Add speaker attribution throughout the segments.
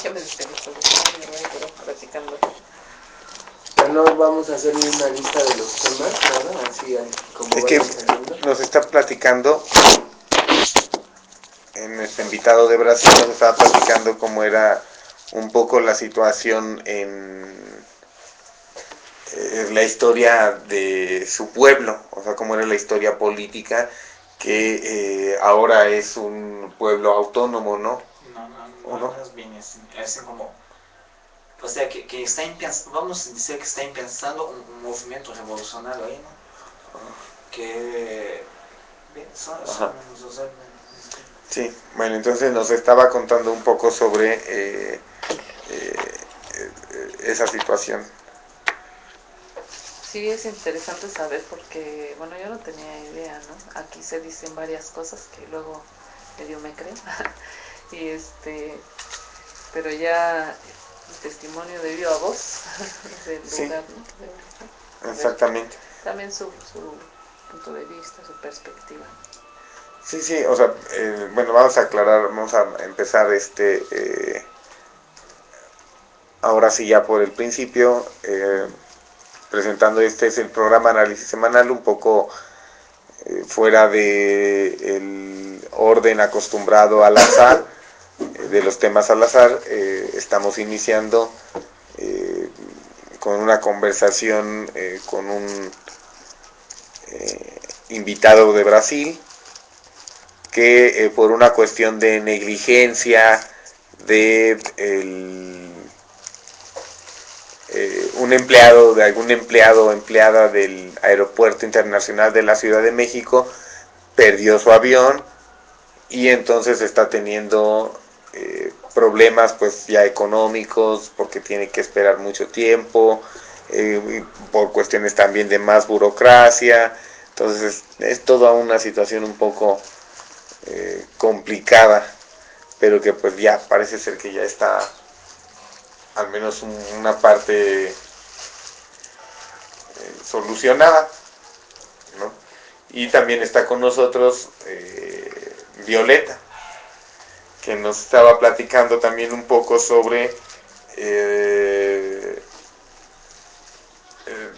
Speaker 1: Ya me desconecto, me voy a quedar platicando.
Speaker 2: No vamos a hacer ni una lista de los temas, nada, así como
Speaker 3: Es que
Speaker 2: vayan saliendo.
Speaker 3: nos está platicando, en nuestro invitado de Brasil, nos estaba platicando cómo era un poco la situación en la historia de su pueblo, o sea, cómo era la historia política, que ahora es un pueblo autónomo, ¿no?
Speaker 4: No, más bien es como, o sea, que está vamos a decir que está empezando un movimiento revolucionario ahí, ¿no? Que son los
Speaker 3: Sí, bueno, entonces nos estaba contando un poco sobre esa situación.
Speaker 1: Sí, es interesante saber porque, bueno, yo no tenía idea, ¿no? Aquí se dicen varias cosas que luego medio me creen. Y pero ya el testimonio de viva voz del
Speaker 3: Sí,
Speaker 1: lugar, ¿no? A ver,
Speaker 3: exactamente.
Speaker 1: también su punto de vista, su perspectiva.
Speaker 3: Sí, sí, o sea, bueno, vamos a aclarar, vamos a empezar ahora sí ya por el principio, presentando este es el programa Análisis Semanal, un poco fuera de el orden acostumbrado al azar, de los temas al azar, estamos iniciando eh, con una conversación con un invitado de Brasil, que por una cuestión de negligencia de algún empleado o empleada del Aeropuerto Internacional de la Ciudad de México perdió su avión y entonces está teniendo problemas pues ya económicos porque tiene que esperar mucho tiempo, por cuestiones también de más burocracia. Entonces es toda una situación un poco complicada, pero que pues ya parece ser que ya está al menos una parte solucionada, ¿no? Y también está con nosotros Violeta, que nos estaba platicando también un poco sobre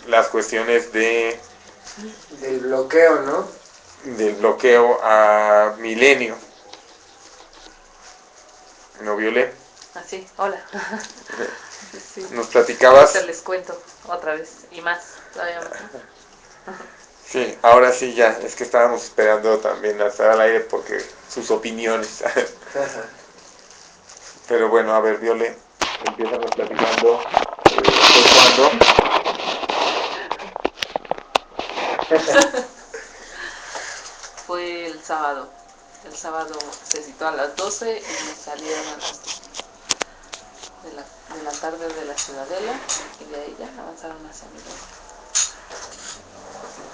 Speaker 3: las cuestiones
Speaker 2: Del bloqueo, ¿no?
Speaker 3: del bloqueo a Milenio. ¿No, Violet?
Speaker 1: Así, hola. Sí.
Speaker 3: Nos
Speaker 1: Ahorita
Speaker 3: platicabas.
Speaker 1: les cuento otra vez y más, todavía más.
Speaker 3: Sí, ahora sí ya, es que estábamos esperando también a estar al aire porque sus opiniones. Pero bueno, a ver, Viole, empiezamos platicando
Speaker 1: Fue el sábado. El sábado se citó a las 12 y salieron a las de la tarde de la Ciudadela y de ahí ya avanzaron hacia Milenio.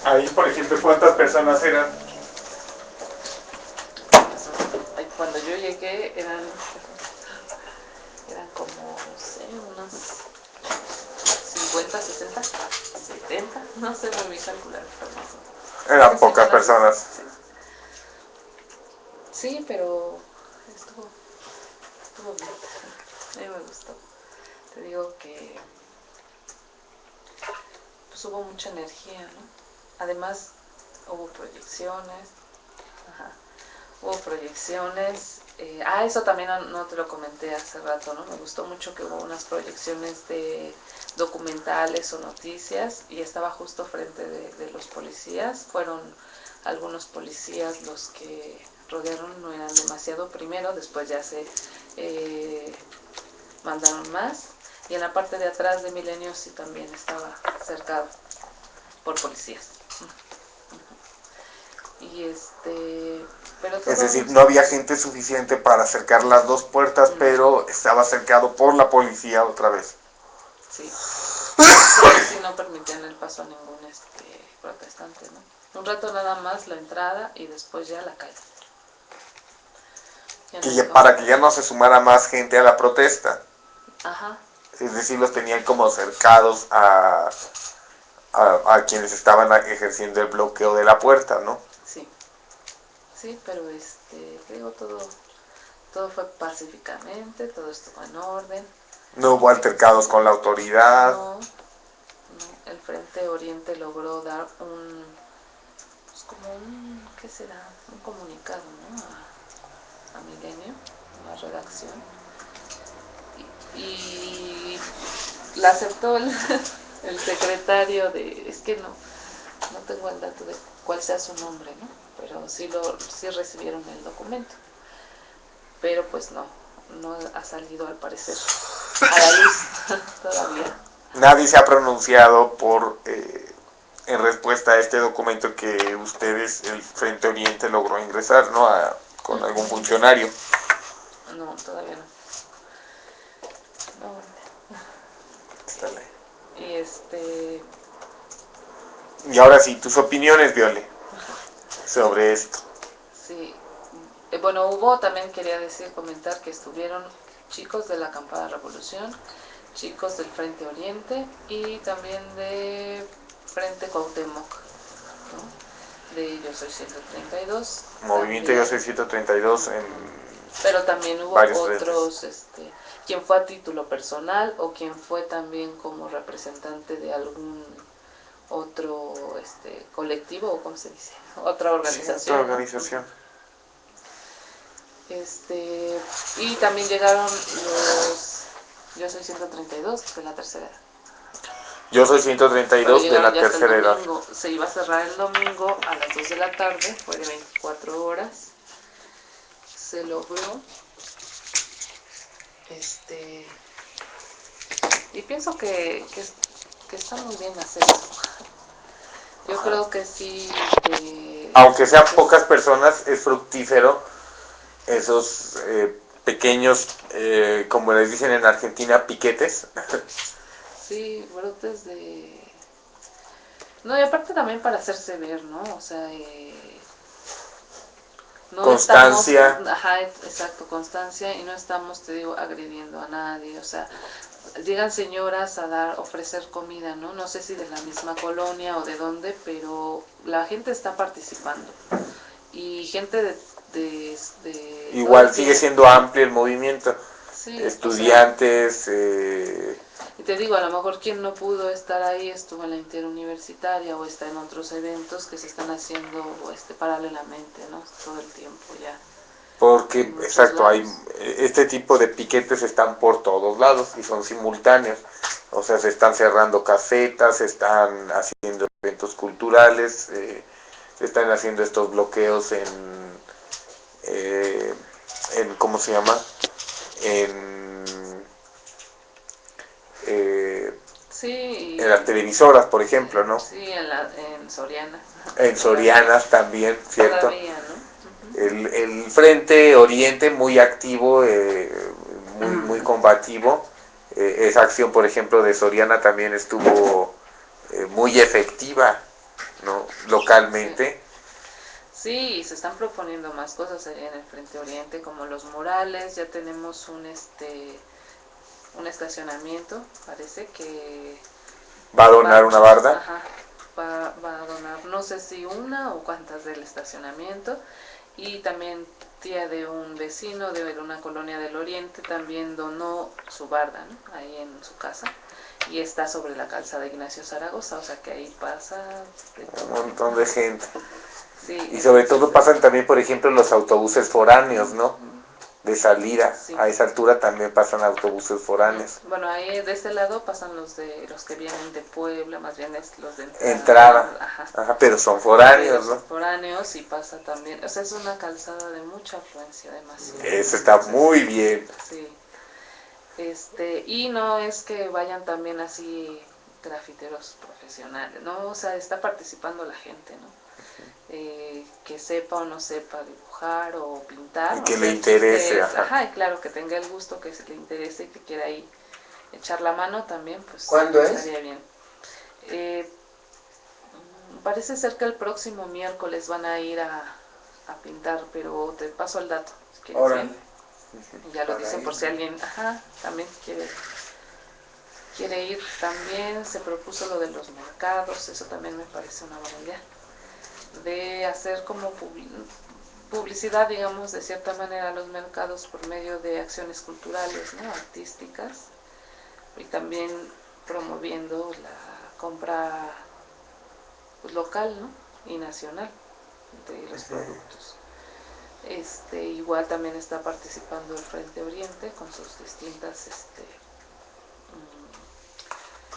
Speaker 3: ahí, por ejemplo, ¿cuántas personas eran?
Speaker 1: Cuando yo llegué eran como, no sé, unas 50, 60, 70, no sé muy bien calcular, pero más o menos.
Speaker 3: Eran pocas personas.
Speaker 1: Sí. Sí, pero estuvo bien. A mí me gustó. Te digo que pues hubo mucha energía, ¿no? Además hubo proyecciones. Ajá. Hubo proyecciones. Eso también no te lo comenté hace rato, ¿no? Me gustó mucho que hubo unas proyecciones de documentales o noticias y estaba justo frente de los policías. Fueron algunos policías los que rodearon, no eran demasiado primero, después ya se mandaron más. Y en la parte de atrás de Milenio sí también estaba cercado por policías. Y pero todo.
Speaker 3: Es decir, no había gente suficiente para acercar las dos puertas, pero estaba cercado por la policía otra vez.
Speaker 1: Sí. Sí, no permitían el paso a ningún protestante, ¿no? Un rato nada más la entrada y después ya la calle.
Speaker 3: Para que ya no se sumara más gente a la protesta.
Speaker 1: Ajá.
Speaker 3: Es decir, los tenían como cercados a quienes estaban ejerciendo el bloqueo de la puerta, ¿no?
Speaker 1: Sí. Sí, pero te digo, todo todo fue pacíficamente, todo estuvo en orden.
Speaker 3: No hubo altercados con la autoridad.
Speaker 1: No, el Frente Oriente logró dar pues como ¿qué será? Un comunicado, ¿no? A Milenio, una redacción. Y la aceptó el secretario es que no tengo el dato de cuál sea su nombre, ¿no? Pero sí recibieron el documento. Pero pues no ha salido al parecer a la luz todavía.
Speaker 3: Nadie se ha pronunciado en respuesta a este documento que ustedes, el Frente Oriente, logró ingresar, ¿no? Con algún funcionario.
Speaker 1: No, todavía no.
Speaker 3: Y ahora sí, tus opiniones, Viole, sobre esto.
Speaker 1: Sí, bueno, también quería comentar que estuvieron chicos de la Acampada Revolución, chicos del Frente Oriente y también de Frente Cuauhtémoc, ¿no? De Yo Soy 132.
Speaker 3: Movimiento
Speaker 1: también,
Speaker 3: Yo Soy 132 en
Speaker 1: pero también hubo otros, quien fue a título personal o quien fue también como representante de algún otro colectivo, o ¿cómo se dice? Otra organización.
Speaker 3: Sí, otra organización.
Speaker 1: Y también llegaron los Yo Soy 132 de la tercera edad.
Speaker 3: Yo Soy 132 de la tercera edad.
Speaker 1: Se iba a cerrar el domingo a las 2 de la tarde, fue de 24 horas. Se logró. Y pienso que está muy bien hacer eso. Yo creo que sí.
Speaker 3: Aunque sean pocas personas, es fructífero esos pequeños, como les dicen en Argentina, piquetes.
Speaker 1: Sí, brotes de... No, y aparte también para hacerse ver, ¿no? O sea, no
Speaker 3: constancia.
Speaker 1: Estamos, ajá, exacto, constancia, y no estamos, te digo, agrediendo a nadie, o sea, llegan señoras a ofrecer comida, ¿no? No sé si de la misma colonia o de dónde, pero la gente está participando. Y gente de
Speaker 3: igual sigue siendo amplio el movimiento. Sí, estudiantes.
Speaker 1: Y te digo, a lo mejor quien no pudo estar ahí estuvo en la interuniversitaria o está en otros eventos que se están haciendo paralelamente, ¿no? Todo el tiempo ya.
Speaker 3: Porque, exacto, este tipo de piquetes están por todos lados y son simultáneos. O sea, se están cerrando casetas, se están haciendo eventos culturales, se están haciendo estos bloqueos ¿cómo se llama? En las televisoras, por ejemplo, ¿no?
Speaker 1: Sí, en Soriana.
Speaker 3: En Sorianas también, ¿cierto?
Speaker 1: Todavía, ¿no?
Speaker 3: El Frente Oriente muy activo, muy combativo. Esa acción, por ejemplo, de Soriana también estuvo muy efectiva, ¿no? Localmente.
Speaker 1: Sí, y se están proponiendo más cosas en el Frente Oriente, como los murales. Ya tenemos un estacionamiento, parece que
Speaker 3: va a donar una barda.
Speaker 1: Ajá, va a donar, no sé si una o cuántas del estacionamiento. Y también tía de un vecino de una colonia del Oriente también donó su barda, ¿no? Ahí en su casa, y está sobre la calzada de Ignacio Zaragoza, o sea que ahí pasa de todo.
Speaker 3: Un montón de gente.
Speaker 1: Sí,
Speaker 3: y sobre todo pasan también, por ejemplo, los autobuses foráneos, ¿no? De salida. Sí. A esa altura también pasan autobuses foráneos.
Speaker 1: Bueno, ahí de este lado pasan los que vienen de Puebla, más bien es los de
Speaker 3: entrada. Ajá, pero son foráneos, ¿no?
Speaker 1: Foráneos, y pasa también, o sea, es una calzada de mucha afluencia, demasiado.
Speaker 3: Eso está muy bien.
Speaker 1: Sí. Y no es que vayan también así grafiteros profesionales, ¿no? O sea, está participando la gente, ¿no? Que sepa o no sepa dibujar o pintar.
Speaker 3: Y que le interese.
Speaker 1: Ajá, y claro, que tenga el gusto, que se le interese y que quiera ahí echar la mano también, pues
Speaker 2: ¿cuándo
Speaker 1: estaría bien. Parece ser que el próximo miércoles van a ir a pintar, pero te paso el dato, si quieres ir. Y ya lo dicen por si alguien, también quiere ir. También se propuso lo de los mercados, eso también me parece una buena idea. De hacer como publicidad, digamos, de cierta manera a los mercados por medio de acciones culturales, ¿no? Artísticas, y también promoviendo la compra, pues, local, ¿no? Y nacional de los productos. Igual también está participando el Frente Oriente con sus distintas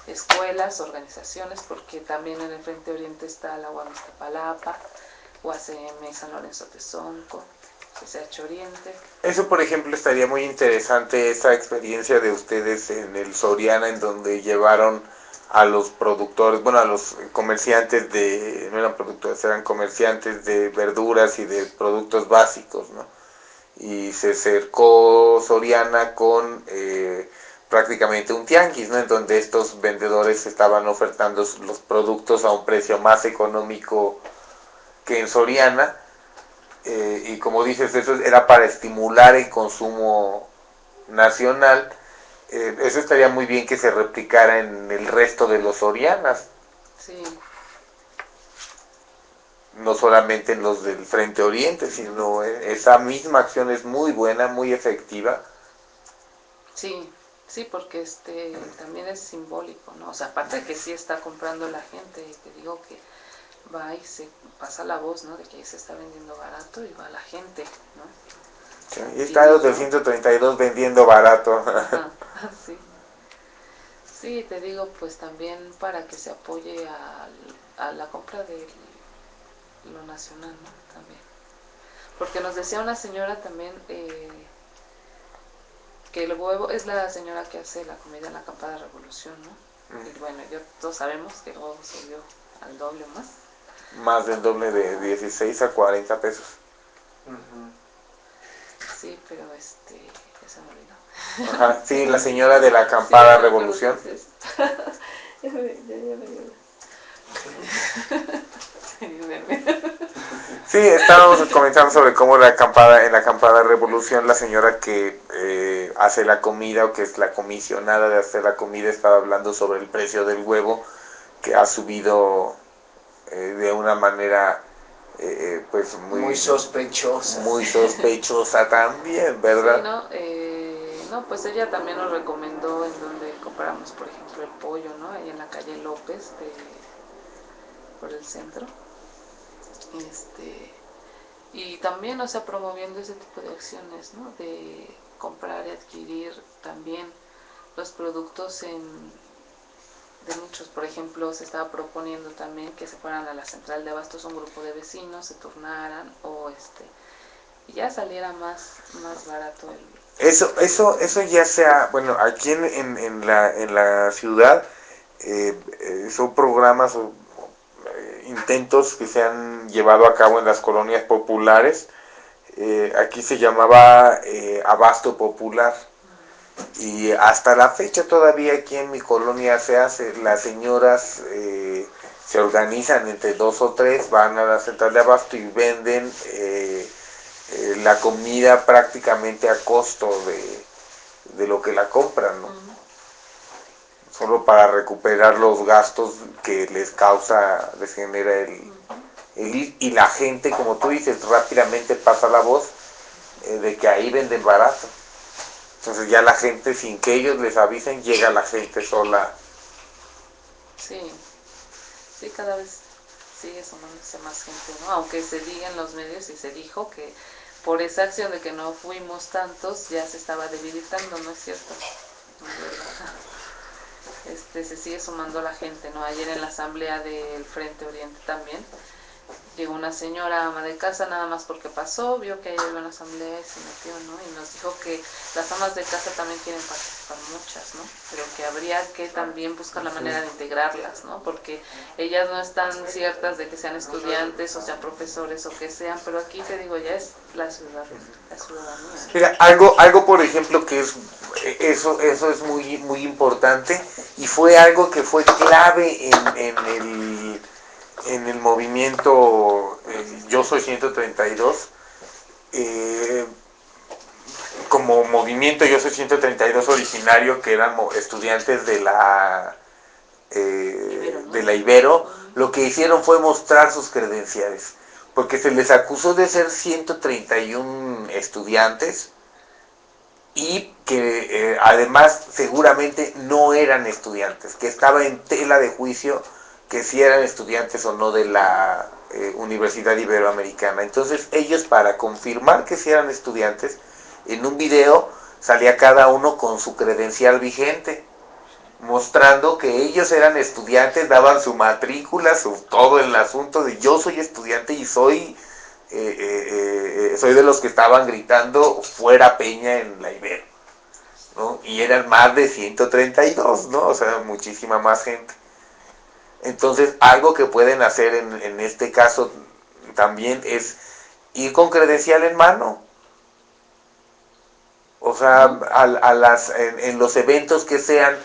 Speaker 1: escuelas, organizaciones, porque también en el Frente Oriente está la UAM Iztapalapa, UACM San Lorenzo Tezonco, CCH Oriente.
Speaker 3: Eso, por ejemplo, estaría muy interesante, esa experiencia de ustedes en el Soriana, en donde llevaron a los productores, bueno, a los comerciantes de, no eran productores, eran comerciantes de verduras y de productos básicos, ¿no? Y se acercó Soriana con prácticamente un tianguis, ¿no? En donde estos vendedores estaban ofertando los productos a un precio más económico que en Soriana, y como dices, eso era para estimular el consumo nacional. Eso estaría muy bien que se replicara en el resto de los Sorianas,
Speaker 1: Sí,
Speaker 3: no solamente en los del Frente Oriente, sino esa misma acción es muy buena, muy efectiva.
Speaker 1: sí, sí, porque también es simbólico, ¿no? O sea, aparte de que sí está comprando la gente, y te digo que va y se pasa la voz, ¿no? De que ahí se está vendiendo barato y va la gente, ¿no?
Speaker 3: Sí,
Speaker 1: A
Speaker 3: y está los del
Speaker 1: adquirirlo.
Speaker 3: 132 vendiendo barato.
Speaker 1: Ajá, sí. Sí, te digo, pues también para que se apoye a la compra de lo nacional, ¿no? También. Porque nos decía una señora también que el huevo es la señora que hace la comida en la Acampada Revolución, ¿no? Y bueno, todos sabemos que el huevo subió al doble más.
Speaker 3: Más del doble, de 16 a 40 pesos.
Speaker 1: Sí, pero ya se me olvidó.
Speaker 3: Ajá, sí, la señora de la
Speaker 1: Sí, ya
Speaker 3: Acampada
Speaker 1: no me acuerdo qué
Speaker 3: Revolución.
Speaker 1: es eso. Ya me dio.
Speaker 3: Sí, estábamos comentando sobre cómo la acampada, en la Acampada Revolución, la señora que hace la comida, o que es la comisionada de hacer la comida, estaba hablando sobre el precio del huevo, que ha subido de una manera pues
Speaker 2: Muy sospechosa.
Speaker 3: muy sospechosa también,
Speaker 1: Sí,
Speaker 3: ¿verdad?
Speaker 1: ¿no? No, pues ella también nos recomendó en donde compramos, por ejemplo, el pollo, ¿no? Ahí en la calle López, por el centro. Y también, o sea, promoviendo ese tipo de acciones, ¿no? De comprar y adquirir también los productos de muchos. Por ejemplo, se estaba proponiendo también que se fueran a la central de abastos un grupo de vecinos, se turnaran o y ya saliera más barato
Speaker 3: Eso ya sea, bueno, aquí en la ciudad son programas o intentos que se han llevado a cabo en las colonias populares. Aquí se llamaba Abasto Popular. Y hasta la fecha todavía aquí en mi colonia se hace. Las señoras se organizan entre dos o tres, van a la central de abasto y venden la comida prácticamente a costo de lo que la compran, ¿no? Solo para recuperar los gastos que les genera el ir. Y la gente, como tú dices, rápidamente pasa la voz de que ahí venden barato. Entonces ya la gente, sin que ellos les avisen, llega la gente sola.
Speaker 1: Sí, sí, cada vez sigue sumándose más gente, ¿no? Aunque se diga en los medios y se dijo que por esa acción de que no fuimos tantos ya se estaba debilitando, ¿no es cierto? No es verdad. Se sigue sumando la gente, ¿no? Ayer en la asamblea del Frente Oriente también llegó una señora ama de casa nada más porque pasó, vio que ahí había una asamblea y se metió, ¿no? Y nos dijo que las amas de casa también quieren participar muchas, ¿no? Pero que habría que también buscar la manera de integrarlas, ¿no? Porque ellas no están ciertas de que sean estudiantes o sean profesores o que sean, pero aquí te digo, ya es la ciudadanía.
Speaker 3: Mira, algo por ejemplo que es, eso es muy importante, y fue algo que fue clave en el movimiento Yo Soy 132. eh, Como movimiento Yo Soy 132 originario, que eran estudiantes
Speaker 1: Ibero, ¿no?
Speaker 3: de la Ibero, lo que hicieron fue mostrar sus credenciales. porque se les acusó de ser 131 estudiantes y que además seguramente no eran estudiantes, que estaba en tela de juicio que si eran estudiantes o no de la Universidad Iberoamericana. Entonces ellos, para confirmar que si eran estudiantes, en un video salía cada uno con su credencial vigente, mostrando que ellos eran estudiantes, daban su matrícula, todo el asunto de yo soy estudiante y soy de los que estaban gritando fuera Peña en la Ibero, ¿no? Y eran más de 132, ¿no? O sea, muchísima más gente. Entonces, algo que pueden hacer en este caso también es ir con credencial en mano. O sea, en los eventos que sean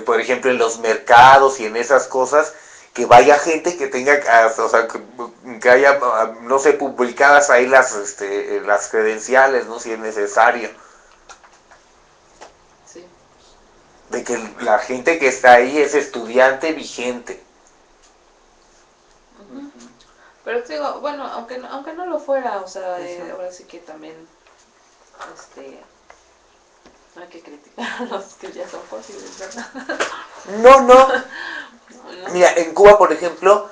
Speaker 3: por ejemplo, en los mercados y en esas cosas, que vaya gente que tenga, o sea, que haya, no sé, publicadas ahí las credenciales, ¿no? Si es necesario.
Speaker 1: Sí.
Speaker 3: De que la gente que está ahí es estudiante vigente.
Speaker 1: Ujú. Pero te digo, bueno, aunque no lo fuera, o sea, ahora sí que también, no hay que criticar a los que ya son fósiles, ¿verdad?
Speaker 3: No, no.
Speaker 1: ¿No?
Speaker 3: Mira, en Cuba, por ejemplo,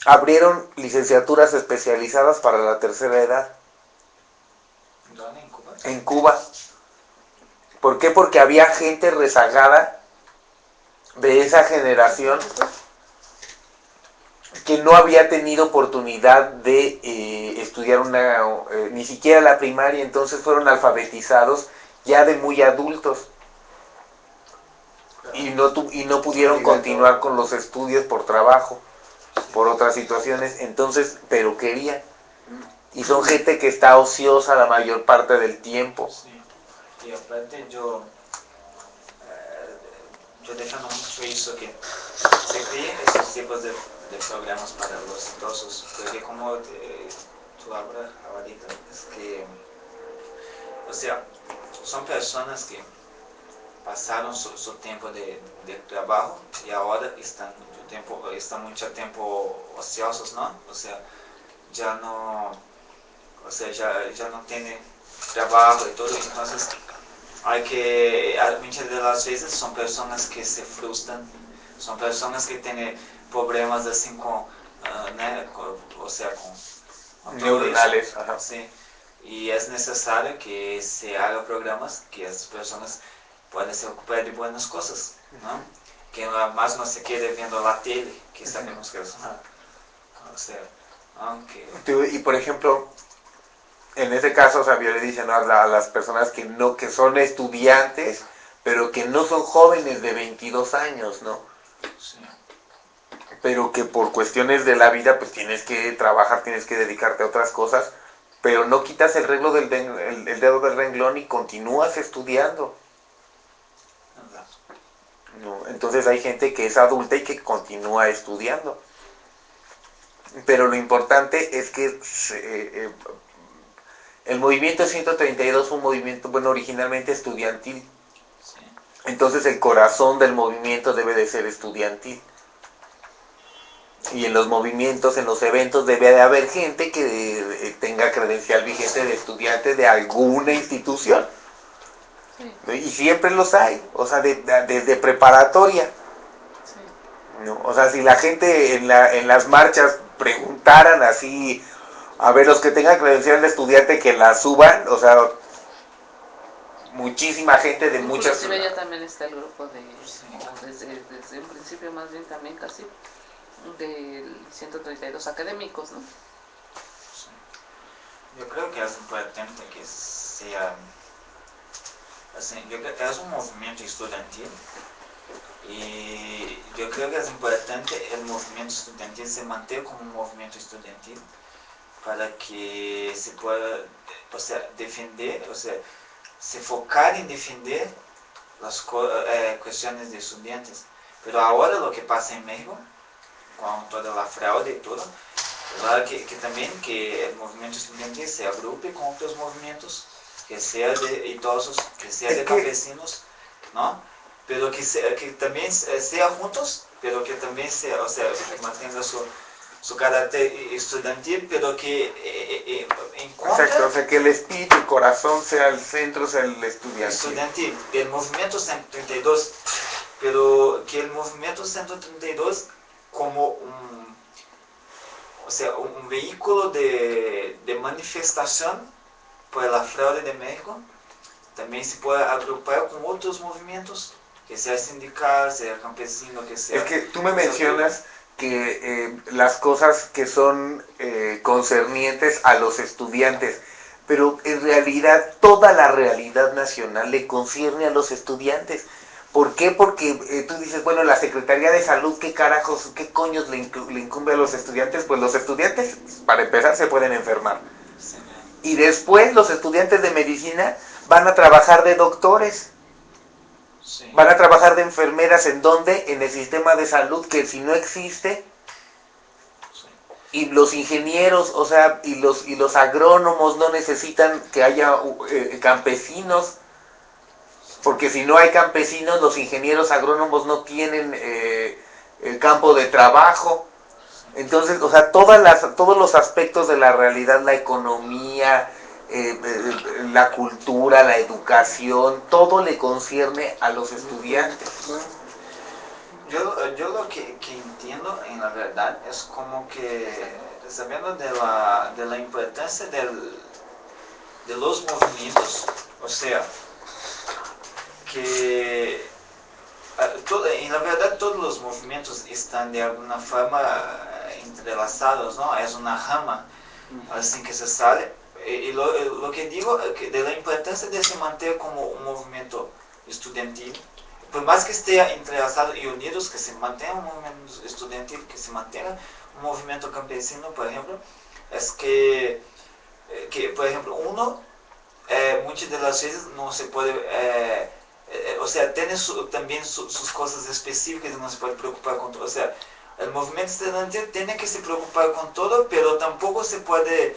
Speaker 3: abrieron licenciaturas especializadas para la tercera edad.
Speaker 4: ¿Dónde? ¿En Cuba?
Speaker 3: En Cuba. ¿Por qué? Porque había gente rezagada de esa generación que no había tenido oportunidad de estudiar ni siquiera la primaria, entonces fueron alfabetizados ya de muy adultos y no pudieron continuar con los estudios por trabajo, por otras situaciones, entonces, pero querían. Y son gente que está ociosa la mayor parte del tiempo.
Speaker 4: Sí. Y aparte yo defiendo mucho eso, que se creen esos tipos de programas para los idosos, porque como tú hablas ahorita, es que, o sea, son personas que pasaron su tiempo de trabajo y ahora están mucho tiempo ociosos, ¿no? O sea, ya no, o sea, ya no tiene trabajo y todo, entonces muchas de las veces son personas que se frustran, son personas que tienen problemas así o sea, con todo
Speaker 3: Neuronales,
Speaker 4: eso,
Speaker 3: ajá.
Speaker 4: sí, y es necesario que se hagan programas que esas personas puedan se ocupar de buenas cosas, ¿no? Que más no se quede viendo la tele, que sabemos que es o sea, aunque...
Speaker 3: Y por ejemplo, en ese caso, o sea, yo le dice, ¿no? A las personas que son estudiantes, pero que no son jóvenes de 22 años, ¿no?
Speaker 4: Sí.
Speaker 3: Pero que por cuestiones de la vida, pues tienes que trabajar, tienes que dedicarte a otras cosas, pero no quitas el dedo del renglón y continúas estudiando, ¿no? Entonces hay gente que es adulta y que continúa estudiando. Pero lo importante es que el movimiento 132 fue un movimiento, bueno, originalmente estudiantil.
Speaker 4: Sí.
Speaker 3: Entonces el corazón del movimiento debe de ser estudiantil. Y en los movimientos, en los eventos, debe de haber gente que tenga credencial vigente de estudiante de alguna institución.
Speaker 1: Sí.
Speaker 3: Y siempre los hay, o sea, desde preparatoria.
Speaker 1: Sí.
Speaker 3: ¿No? O sea, si la gente en las marchas preguntaran así, a ver, los que tengan credencial de estudiante que la suban, o sea, muchísima gente de muchas...
Speaker 1: Inclusive ya también está el grupo
Speaker 4: Sí.
Speaker 1: o desde un principio más bien también casi, del 132 académicos, ¿no?
Speaker 4: Sí. Yo creo que es importante que sea, assim, yo creo que es un movimiento estudiantil y yo creo que es importante el movimiento estudiantil se mantenga como un movimiento estudiantil para que se pueda, o sea, defender, o sea, se focar en defender las cuestiones de estudiantes. Pero ahora lo que pasa en México, con toda la fraude y todo, claro que también que el movimiento estudiantil se agrupe con otros movimientos, que sea de idosos, que sea de campesinos, ¿no? pero que también sea juntos, pero que también sea, o sea, que mantenga su carácter estudiantil, pero que encuentra...
Speaker 3: Exacto, o sea, que el espíritu, el corazón sea el centro, sea el
Speaker 4: estudiantil del movimiento 132, pero que el movimiento 132 como o sea, un vehículo de manifestación por la fraude de México, también se puede agrupar con otros movimientos, que sea sindical, sea campesino, que sea...
Speaker 3: Es que tú me mencionas que las cosas que son concernientes a los estudiantes, pero en realidad toda la realidad nacional le concierne a los estudiantes. ¿Por qué? Porque tú dices, bueno, la Secretaría de Salud, ¿qué carajos, qué coños le incumbe a los estudiantes? Pues los estudiantes, para empezar, se pueden enfermar.
Speaker 4: Sí.
Speaker 3: Y después los estudiantes de medicina van a trabajar de doctores.
Speaker 4: Sí.
Speaker 3: Van a trabajar de enfermeras, ¿en dónde? En el sistema de salud, que si no existe.
Speaker 4: Sí.
Speaker 3: Y los ingenieros, o sea, y los agrónomos no necesitan que haya campesinos, porque si no hay campesinos, los ingenieros agrónomos no tienen el campo de trabajo. Entonces, o sea, todos los aspectos de la realidad, la economía, la cultura, la educación, todo le concierne a los estudiantes.
Speaker 4: Yo lo que entiendo en la verdad es como que, sabiendo de la importancia de los movimientos, o sea, que en la verdad todos los movimientos están de alguna forma entrelazados, ¿no? Es una rama así que se sale. Y lo que digo que de la importancia de se mantener como un movimiento estudiantil, por más que esté entrelazado y unidos, que se mantenga un movimiento estudiantil, que se mantenga un movimiento campesino, por ejemplo, es que por ejemplo, uno muchas de las veces no se puede, o sea, tiene también sus cosas específicas y no se puede preocupar con todo. O sea, el movimiento estudiantil tiene que se preocupar con todo, pero tampoco se puede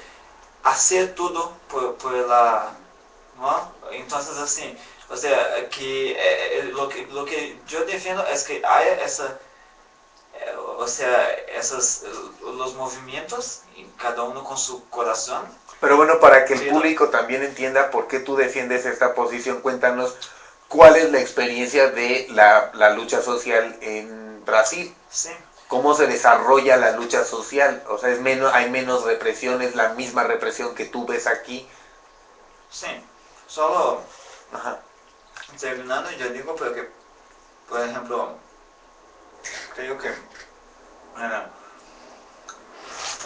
Speaker 4: hacer todo por la... ¿no? Entonces, así, o sea, que, lo que yo defiendo es que haya esa... o sea, los movimientos, cada uno con su corazón.
Speaker 3: Pero bueno, para que el público también entienda por qué tú defiendes esta posición, cuéntanos cuál es la experiencia de la lucha social en Brasil.
Speaker 4: Sí.
Speaker 3: ¿Cómo se desarrolla la lucha social? O sea, hay menos represión, es la misma represión que tú ves aquí.
Speaker 4: Sí, solo
Speaker 3: Ajá.
Speaker 4: terminando, yo digo porque, por ejemplo, creo que,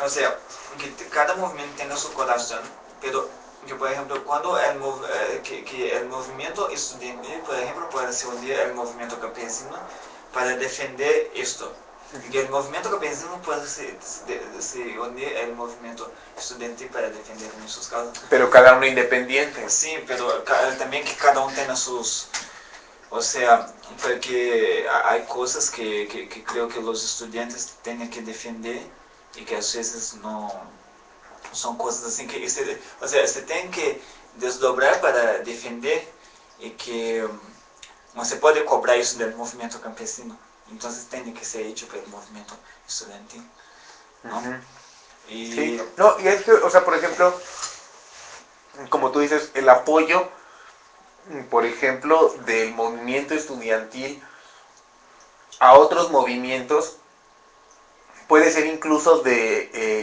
Speaker 4: o sea, que cada movimiento tenga su corazón, pero que, por ejemplo, cuando que el movimiento estudiantil, por ejemplo, puede se unir al movimiento campesino para defender esto. Y que el movimiento campesino puede se unir al movimiento estudiantil para defender nuestros casos.
Speaker 3: Pero cada uno independiente.
Speaker 4: Sí, pero también que cada uno tenga sus... O sea, porque hay cosas que creo que los estudiantes tienen que defender y que a veces no son cosas así que o sea, se tienen que desdobrar para defender y que no se puede cobrar eso del movimiento campesino. Entonces tiene que ser hecho por el movimiento estudiantil, ¿no?
Speaker 3: Uh-huh.
Speaker 4: Y...
Speaker 3: Sí, no, y es que, o sea, por ejemplo, como tú dices, el apoyo, por ejemplo, del movimiento estudiantil a otros movimientos puede ser incluso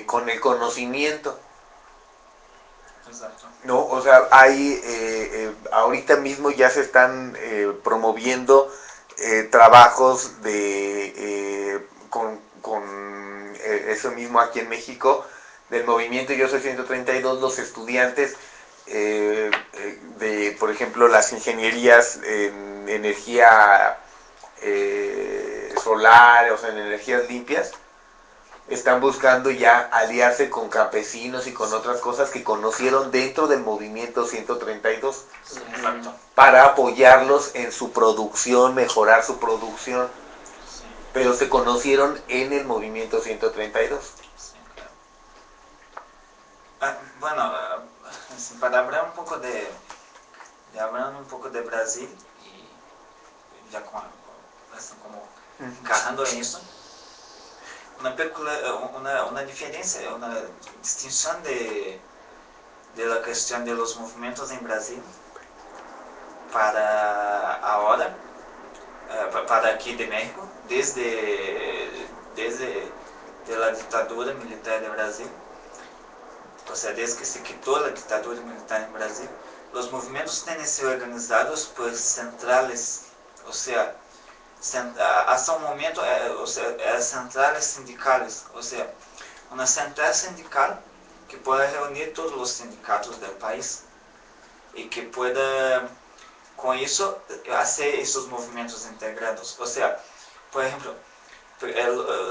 Speaker 3: con el conocimiento.
Speaker 4: Exacto.
Speaker 3: No, o sea, hay ahorita mismo ya se están promoviendo trabajos con eso mismo aquí en México del movimiento Yo Soy 132, los estudiantes de, por ejemplo, las ingenierías en energía solar, o sea, en energías limpias, están buscando ya aliarse con campesinos y con otras cosas que conocieron dentro del movimiento 132 para apoyarlos en su producción, mejorar su producción, pero se conocieron en el movimiento 132.
Speaker 4: Sí, claro. Bueno, para hablar un poco de Brasil, ya assim, como encarando isso, una diferencia, una distinción de la cuestión de los movimientos en Brasil para ahora, para aquí de México, desde de la dictadura militar de Brasil, o sea, desde que se quitó la dictadura militar en Brasil, los movimientos tienen sido organizados por centrales, o sea, hasta un momento, o sea, centrales sindicales, o sea, una central sindical que pueda reunir todos los sindicatos del país y que pueda, con eso, hacer esos movimientos integrados. O sea, por ejemplo,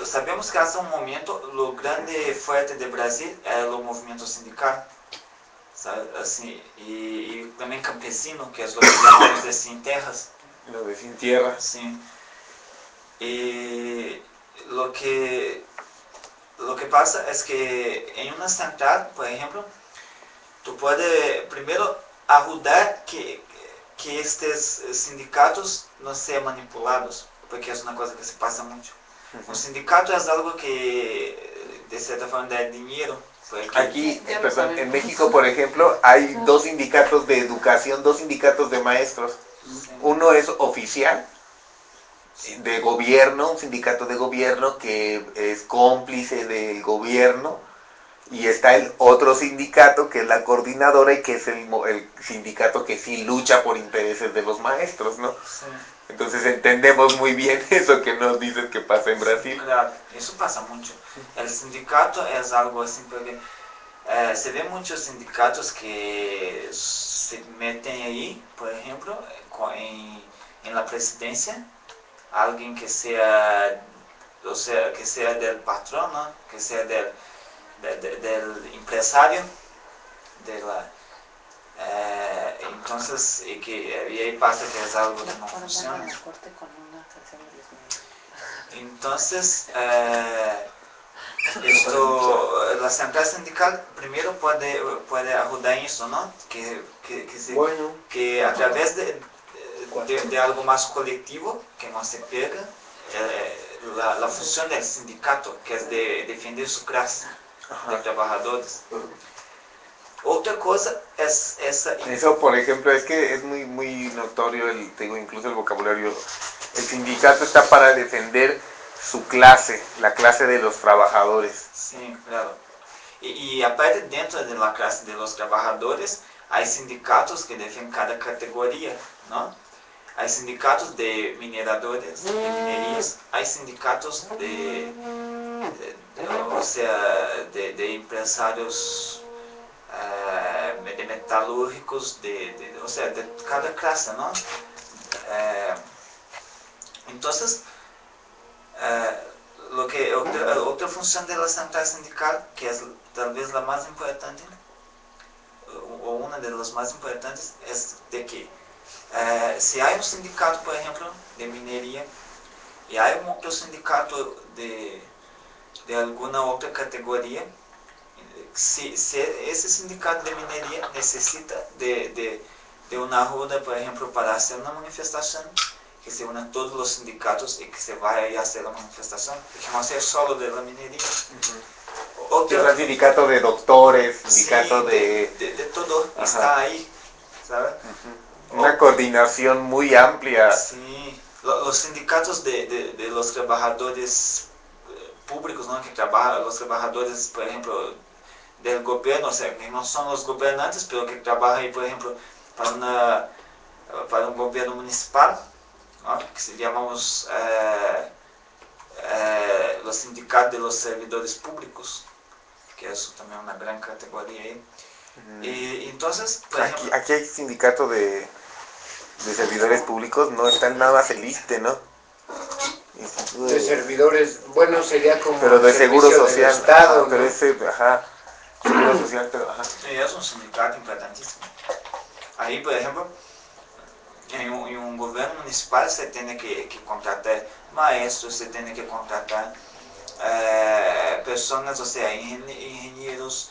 Speaker 4: sabemos que hasta un momento lo grande fuerte de Brasil era el movimiento sindical, ¿sabe? Así, y también campesino, que es lo que llamamos de sin tierras.
Speaker 3: Lo de sin tierra.
Speaker 4: Sí. Y lo que pasa es que en una central, por ejemplo, tú puedes primero ayudar que estos sindicatos no sean manipulados, porque es una cosa que se pasa mucho. Un sindicato es algo que de cierta forma da dinero.
Speaker 3: Aquí, perdón, en México, por ejemplo, hay dos sindicatos de educación, dos sindicatos de maestros.
Speaker 4: Sí.
Speaker 3: Uno es oficial, de gobierno, un sindicato de gobierno que es cómplice del gobierno, y está el otro sindicato que es la coordinadora y que es el sindicato que sí lucha por intereses de los maestros, ¿no?
Speaker 4: Sí.
Speaker 3: Entonces entendemos muy bien eso que nos dices que pasa en Brasil.
Speaker 4: Claro, eso pasa mucho. El sindicato es algo así porque se ven muchos sindicatos que se meten ahí, por ejemplo, en la presidencia, alguien que sea, o sea, que sea del patrón, ¿no? Que sea del empresario, de la, entonces, y ahí pasa que es algo que no funciona. Entonces, la central sindical primero puede ayudar en eso, ¿no? Que a través de algo más colectivo, que no se pierda, la función del sindicato, que es de defender su clase de trabajadores. Otra cosa es esa...
Speaker 3: Eso, por ejemplo, es que es muy notorio, digo, incluso el vocabulario. El sindicato está para defender su clase, la clase de los trabajadores.
Speaker 4: Sí, claro. Y aparte, dentro de la clase de los trabajadores, hay sindicatos que defienden cada categoría, ¿no? Hay sindicatos de mineradores, de minerías, hay sindicatos o sea, de empresarios de metalúrgicos, o sea, de cada clase, ¿no? Entonces, otra función de la central sindical, que es tal vez la más importante, o una de las más importantes, es de que si hay un sindicato, por ejemplo, de minería, y hay un otro sindicato de alguna otra categoría, si ese sindicato de minería necesita de una ayuda, por ejemplo, para hacer una manifestación, que se unan todos los sindicatos y que se vaya a hacer la manifestación, que no sea solo de la minería.
Speaker 3: El sindicato de doctores, sindicato
Speaker 4: sí, de todo. Ajá. Está ahí, ¿sabes?
Speaker 3: Una coordinación muy amplia.
Speaker 4: Sí, los sindicatos de los trabajadores públicos, ¿no? Que trabajan, los trabajadores, por ejemplo, del gobierno, o sea, que no son los gobernantes, pero que trabajan, por ejemplo, para un gobierno municipal, ¿no? Que se llamamos los sindicatos de los servidores públicos, que es también una gran categoría ahí. Y entonces, por ejemplo,
Speaker 3: aquí hay sindicato de servidores públicos, no está nada más el ISSSTE, ¿no?
Speaker 2: De servidores, bueno, sería como
Speaker 3: pero de seguro social,
Speaker 2: Estado,
Speaker 3: pero
Speaker 2: ¿no?
Speaker 3: ese, seguro social, pero
Speaker 4: Sí, es un sindicato importantísimo. Ahí, por ejemplo, en un gobierno municipal se tiene que contratar maestros, se tiene que contratar personas, o sea, ingenieros,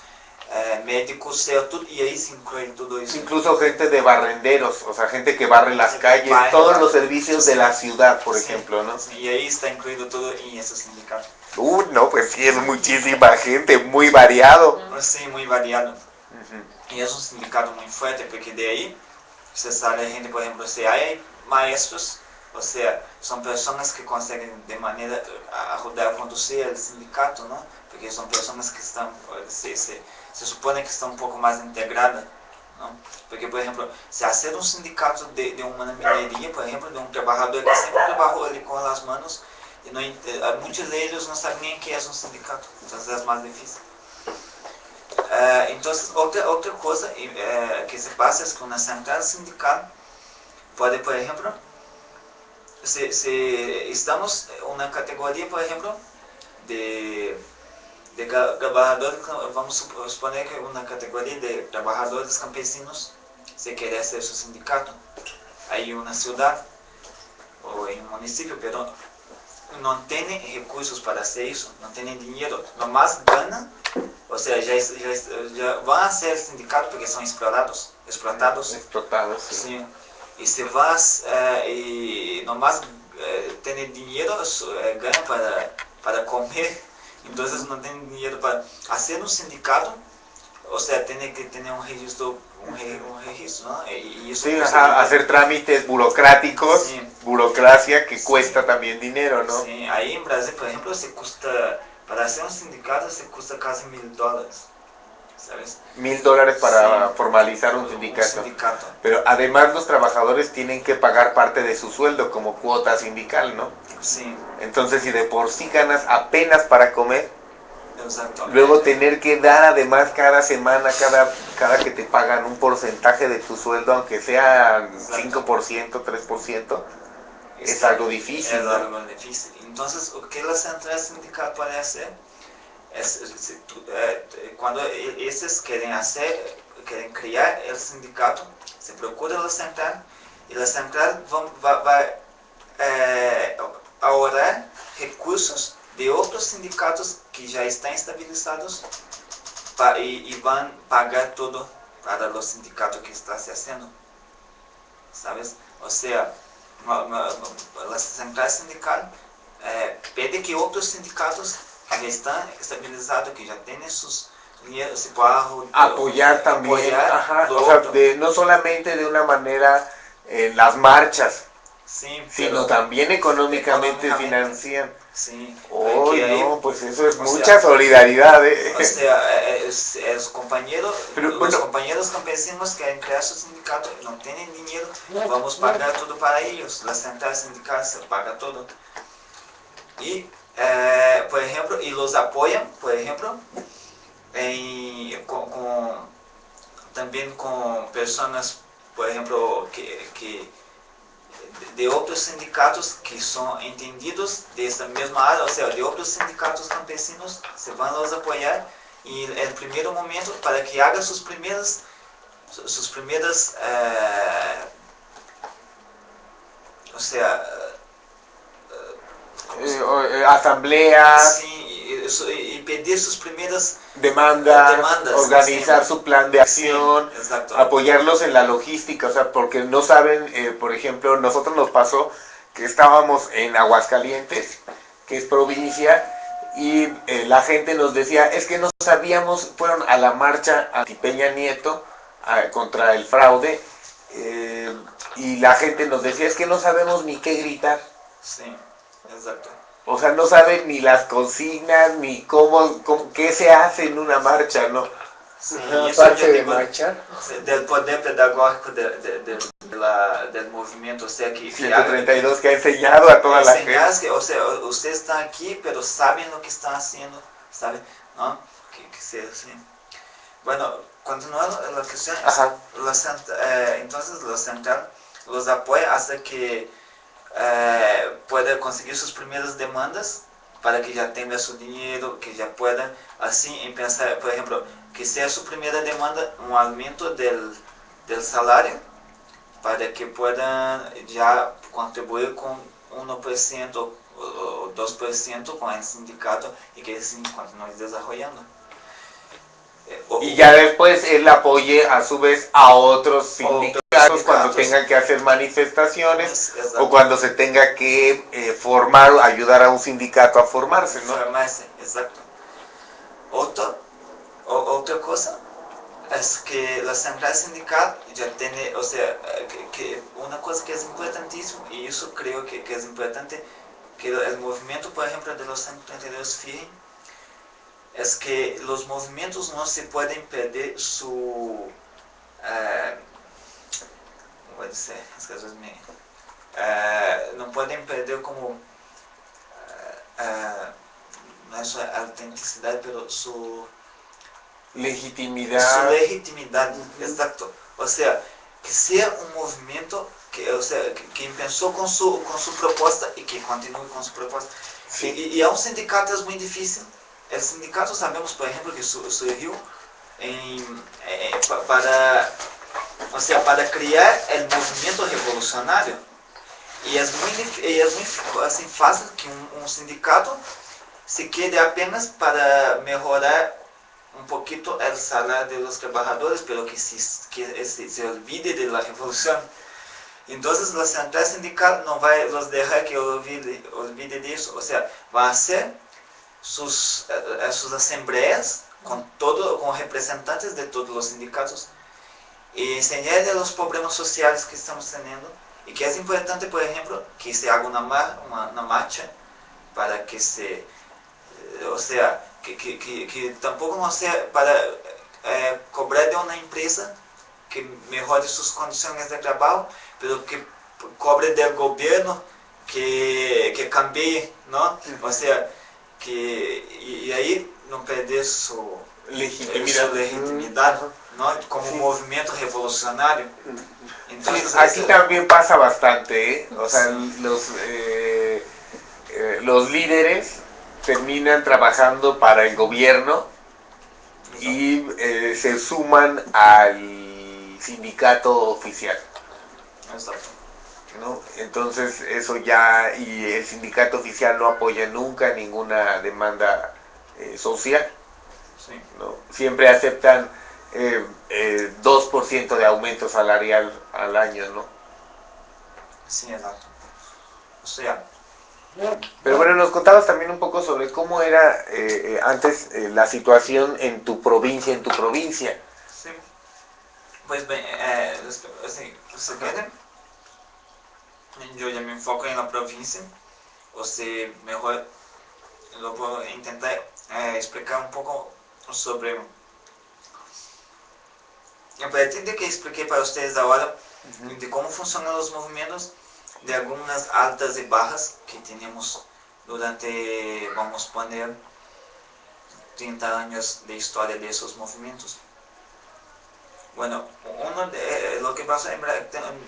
Speaker 4: médicos, certo, y ahí se incluye todo eso.
Speaker 3: Incluso gente de barrenderos, o sea, gente que barre las calles,
Speaker 4: Barre,
Speaker 3: todos los servicios de la ciudad, por
Speaker 4: sí,
Speaker 3: ejemplo, ¿no?
Speaker 4: Sí, y ahí está incluido todo en ese sindicato.
Speaker 3: No, pues sí, es muchísima gente, muy variado.
Speaker 4: Sí, muy variado. Y es un sindicato muy fuerte, porque de ahí se sale gente, por ejemplo, si hay maestros, o sea, son personas que conseguem de maneira a ajudar a conducir el sindicato, ¿no? Porque son personas que están, se supone que están un poco más integradas, ¿no? Porque, por ejemplo, se hacer un sindicato de una minería, por ejemplo, de un trabajador que siempre trabajó ali con las manos, y no, muchos de ellos no saben ni qué es un sindicato, entonces es más difícil. Entonces, outra coisa que se passa é que na central sindical pode, por exemplo, se estamos uma categoria, por exemplo, de trabalhadores, vamos supor que uma categoria de trabalhadores campesinos se quer ser seu sindicato, aí uma cidade ou em um município, pero não tem recursos para fazer isso, não tem dinheiro, nomás ganham. O sea, ya van a ser sindicatos porque son explotados.
Speaker 3: Explotados, sí.
Speaker 4: Sí. Y se van y nomás tienen dinero, ganan para comer, entonces no tienen dinero para hacer un sindicato, o sea, tiene que tener un registro, ¿no? Y eso
Speaker 3: sí, hacer trámites burocráticos, sí. Burocracia que cuesta también dinero, ¿no?
Speaker 4: Sí, ahí en Brasil, por ejemplo, se cuesta, para hacer un sindicato se cuesta casi $1,000. ¿Sabes?
Speaker 3: $1,000 para formalizar un sindicato. Pero además los trabajadores tienen que pagar parte de su sueldo como cuota sindical, ¿no?
Speaker 4: Sí.
Speaker 3: Entonces, si de por sí ganas apenas para comer,
Speaker 4: exactamente,
Speaker 3: luego tener que dar además cada semana, cada que te pagan un porcentaje de tu sueldo, aunque sea 5%, 3%, es algo difícil.
Speaker 4: Es
Speaker 3: ¿no?
Speaker 4: algo difícil. Entonces, o que la central sindical puede hacer cuando esses querem criar o sindicato, se procura a central e a central vai ahorrar recursos de outros sindicatos que já estão estabilizados e vão pagar tudo para o sindicato que está se fazendo, sabes? Ou seja, a central sindical pede que outros sindicatos que já están estabilizados, que ya tienen sus se pueda
Speaker 3: apoyar también, o sea, no solamente de una manera en las marchas,
Speaker 4: sí,
Speaker 3: sino también económicamente financian.
Speaker 4: Sí,
Speaker 3: no, pues eso es mucha solidaridad.
Speaker 4: O sea, los compañeros campesinos que han creado su sindicato no tienen dinero, vamos a pagar todo para ellos, la central sindical se paga todo. Y por ejemplo, y los apoyan, por ejemplo, también con personas, por ejemplo, que de otros sindicatos que son entendidos de esta misma área, o sea, de otros sindicatos campesinos, se van a los apoyar y en el primer momento para que haga sus primeras o sea,
Speaker 3: asambleas,
Speaker 4: sí, y pedir sus primeras
Speaker 3: demandas organizar su plan de acción,
Speaker 4: sí,
Speaker 3: apoyarlos en la logística, o sea, porque no saben, por ejemplo, nosotros nos pasó que estábamos en Aguascalientes, que es provincia, y la gente nos decía, es que no sabíamos, fueron a la marcha anti Peña Nieto contra el fraude, y la gente nos decía, es que no sabemos ni qué gritar.
Speaker 4: Sí, exacto.
Speaker 3: O sea, no saben ni las consignas, ni qué se hace en una marcha, ¿no?
Speaker 4: Sí,
Speaker 2: aparte de marchar.
Speaker 4: Del poder pedagógico del movimiento, o sea, que
Speaker 3: 132 que ha enseñado a toda la gente.
Speaker 4: Que, o sea, ustedes están aquí, pero saben lo que están haciendo, ¿saben? ¿No? Que sea así. Bueno, continuando la cuestión, entonces la central los apoya hasta que pueda conseguir sus primeras demandas para que ya tenga su dinero, que ya pueda así empezar, por ejemplo, que sea su primera demanda un aumento del salario para que puedan ya contribuir con 1% o 2% con el sindicato y que así continúe desarrollando.
Speaker 3: Y ya después él apoye a su vez a otros sindicatos cuando tengan que hacer manifestaciones o cuando se tenga que formar, ayudar a un sindicato a formarse, ¿no?
Speaker 4: Formarse, exacto. Otra cosa es que la central sindical ya tiene, o sea, que una cosa que es importantísima, y eso creo que es importante, que el movimiento, por ejemplo, de los 132 FIRE, es que los movimientos no se pueden perder su... ¿cómo puede ser? Es que a veces no pueden perder como... no es su autenticidad, pero su
Speaker 3: legitimidad.
Speaker 4: Su legitimidad, exacto. O sea, que sea un movimiento que, o sea, que empezó con su propuesta y que continúe con su propuesta.
Speaker 3: Sí.
Speaker 4: Y a un sindicato es muy difícil. El sindicato sabemos, por ejemplo, que surgió para, o sea, para crear el movimiento revolucionario. Y es muy assim, fácil que un sindicato se quede apenas para mejorar un poquito el salario de los trabajadores, pero que se olvide de la revolución. Entonces la central sindical no va a los dejar que olvide de eso, o sea, va a hacer sus asambleas con representantes de todos los sindicatos y enseñarles los problemas sociales que estamos teniendo y que es importante, por ejemplo, que se haga una marcha para que se, o sea, que tampoco no sea para cobrar de una empresa que mejore sus condiciones de trabajo, pero que cobre del gobierno que cambie, ¿no? O sea, y ahí no perder su legitimidad, ¿no? Como un movimiento revolucionario. Entonces,
Speaker 3: sí, aquí también pasa bastante, ¿eh? O sea,
Speaker 4: sí.
Speaker 3: los líderes terminan trabajando para el gobierno y se suman al sindicato oficial.
Speaker 4: Exacto.
Speaker 3: ¿No? Entonces eso ya, y el sindicato oficial no apoya nunca ninguna demanda social.
Speaker 4: Sí.
Speaker 3: ¿No? Siempre aceptan 2% de aumento salarial al año, ¿no?
Speaker 4: Sí, exacto. O sea,
Speaker 3: pero bueno, nos contabas también un poco sobre cómo era antes la situación en tu provincia,
Speaker 4: sí. Pues bem, assim, se quieren, yo ya me enfoco en la provincia, o sea, mejor lo voy a intentar explicar un poco sobre, a partir de que expliqué para ustedes ahora, de cómo funcionan los movimientos, de algunas altas y bajas que tenemos durante, vamos a poner, 30 años de historia de esos movimientos. Bueno, lo que pasa en Brasil,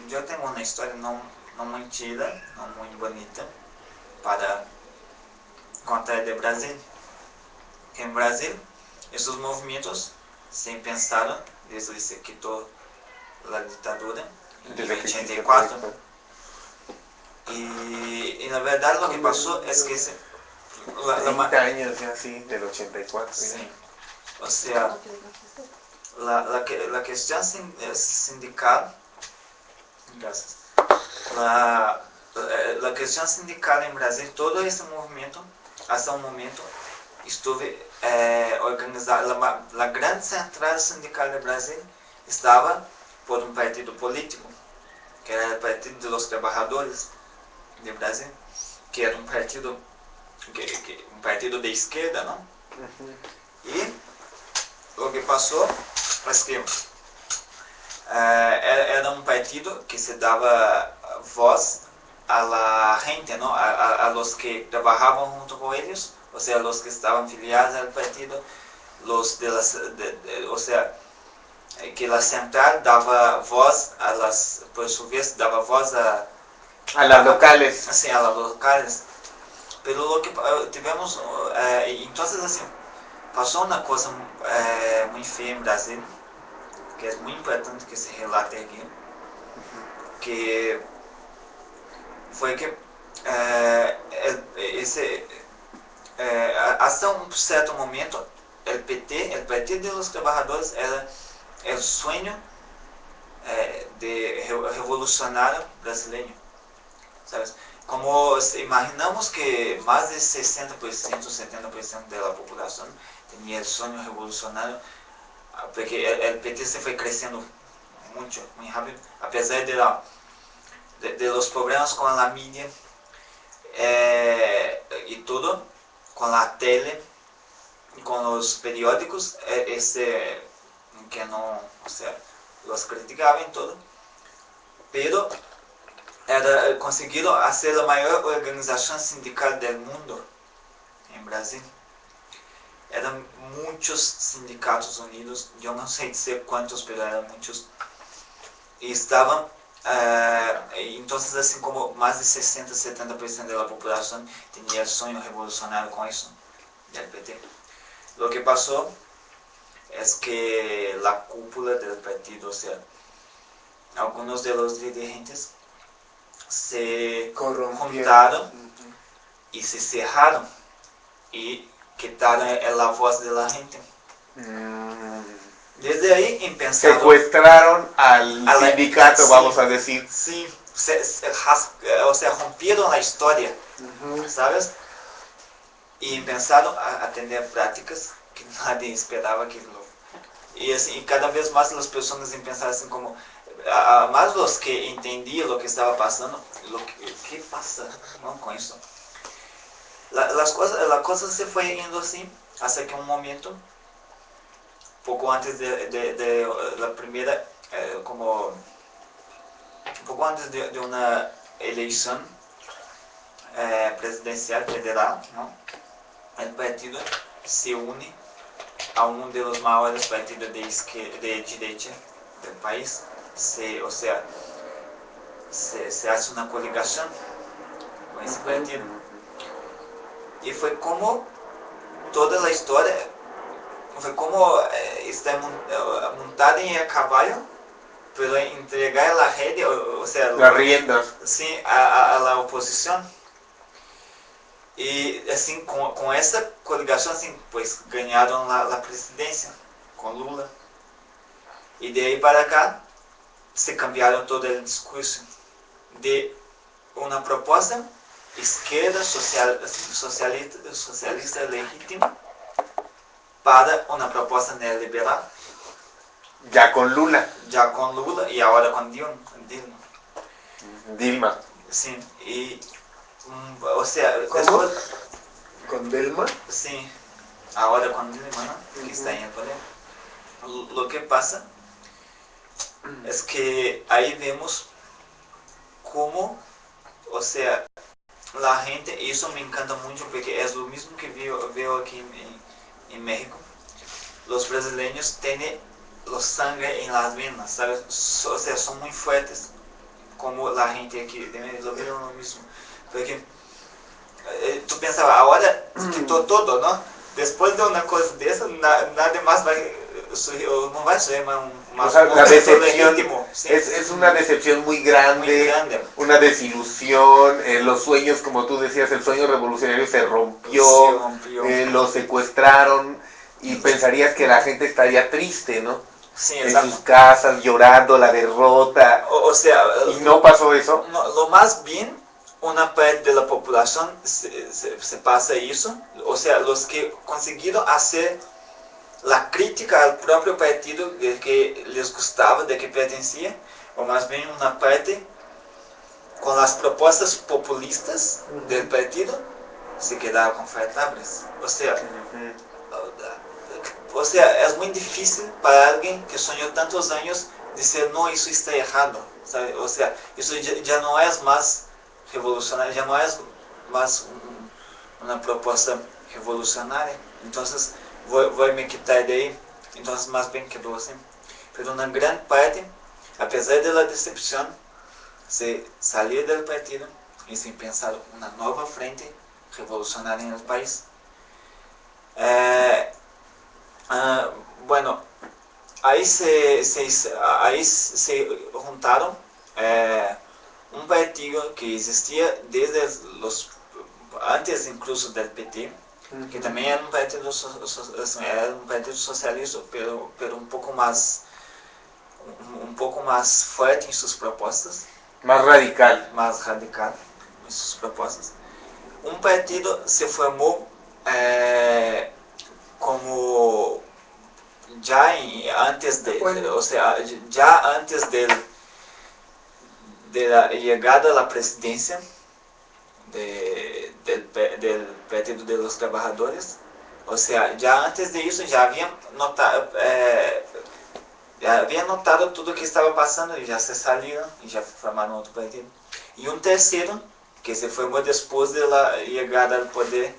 Speaker 4: yo tengo una historia no muy chida, no muy bonita para contar de Brasil. En Brasil, esos movimientos se pensaron desde que se quitó la dictadura en 84. Y la verdad lo que pasó es que
Speaker 3: 30 años ya, sí, del 84.
Speaker 4: Sí, o sea, la cuestión sindical, gracias, la cuestión sindical en Brasil, todo ese movimiento, hasta un momento, estuve organizado, la gran central sindical de Brasil estaba por un partido político, que era el Partido de los Trabajadores de Brasil, que era un partido, un partido de izquierda, ¿no? Y lo que pasó es que era un partido que se daba voz a la gente, ¿no? A los que trabajaban junto con ellos, o sea, los que estaban filiados al partido, los de las, o sea, que la central daba voz a las, por su vez, daba voz a
Speaker 3: las locales.
Speaker 4: Sí, a las locales. Pero lo que tivemos, entonces assim, pasó una cosa muy fea en Brasil, que es muy importante que se relate aquí, que fue que hasta un certo momento el PT, el Partido de los Trabajadores, era el sueño de revolucionario brasileño, ¿sabes? Como imaginamos que más de 60%, 70% de la población tenía el sueño revolucionario, porque el PT se fue creciendo mucho, muy rápido, a pesar de los problemas con la media y todo, con la tele, con los periódicos, que no, o sea, los criticaban y todo, pero era conseguido hacer la mayor organización sindical del mundo en Brasil. Eran muchos sindicatos unidos, yo no sé decir cuántos, pero eran muchos. Y estaban, entonces así como más de 60-70% de la población tenía el sueño revolucionario con eso, del PT. Lo que pasó es que la cúpula del partido, o sea, algunos de los dirigentes se juntaron y se cerraron y quitaron la voz de la gente. Desde ahí empezaron...
Speaker 3: Secuestraron al sindicato, vamos a decir.
Speaker 4: Sí, o sea, rompieron la historia, ¿sabes? Y empezaron a tener prácticas que nadie esperaba que lo... Y así, cada vez más las personas empezaron así como... más los que entendían lo que estaba pasando, ¿qué pasa, no, con eso? La cosa se fue yendo así, hasta que un momento, poco antes de la primera, como un poco antes de una elección presidencial federal, ¿no? El partido se une a uno de los mayores partidos de derecha del país, o sea, se hace una coligación con ese partido. Y fue como toda la historia, fue como estar montada en el caballo, pero entregar la red, o sea,
Speaker 3: las riendas,
Speaker 4: sí, a la oposición. Y así, con esa coligación, assim, pues ganaron la presidencia con Lula. Y de ahí para acá se cambiaron todo el discurso de una propuesta izquierda socialista legítima para una propuesta neoliberal.
Speaker 3: Ya con Lula.
Speaker 4: Ya con Lula y ahora con
Speaker 3: Dilma.
Speaker 4: Sí, y o sea,
Speaker 2: ¿Cómo? ¿Con Dilma?
Speaker 4: Sí, ahora con Dilma, ¿no? Que está en el poder. Lo que pasa es que ahí vemos cómo, o sea, la gente, y eso me encanta mucho porque es lo mismo que veo aquí en México. Los brasileños tienen la sangre en las venas, ¿sabes? O sea, son muy fuertes, como la gente aquí de México, lo veo lo mismo. Porque tú pensabas, ahora quitó todo, ¿no? Después de una cosa de eso, nadie más va a surgir, no va a surgir más,
Speaker 3: o sea, la decepción
Speaker 4: legítimo, ¿sí?
Speaker 3: es una decepción muy grande, una desilusión, los sueños, como tú decías, el sueño revolucionario se rompió, lo secuestraron y pensarías que la gente estaría triste, ¿no?
Speaker 4: Sí,
Speaker 3: en sus casas, llorando la derrota,
Speaker 4: o sea,
Speaker 3: y no pasó eso.
Speaker 4: No, lo más bien, una parte de la población se pasa eso, o sea, los que consiguieron hacer la crítica al propio partido de que les gustaba, de que pertenecía, o más bien una parte con las propuestas populistas del partido, se quedaron confortables. O sea, es muy difícil para alguien que soñó tantos años decir, no, eso está errado, ¿sabe? O sea, eso ya no es más revolucionario, ya no es más una propuesta revolucionaria. Entonces, voy a me quitar de ahí. Entonces, más bien quedó así. Pero una gran parte, a pesar de la decepción, se salió del partido y se pensar una nueva frente revolucionaria en el país. Bueno, ahí se juntaron un partido que existía desde antes incluso del PT, que también era un partido, era un partido socialista, pero un poco más fuerte en sus propuestas.
Speaker 3: Más radical.
Speaker 4: Más radical en sus propuestas. Un partido se formó como ya antes ya antes de la llegada a la presidencia del Partido de los Trabajadores. O sea, ya antes de eso ya habían notado todo lo que estaba pasando y ya se salieron y ya formaron otro partido. Y un tercero que se formó después de la llegada al poder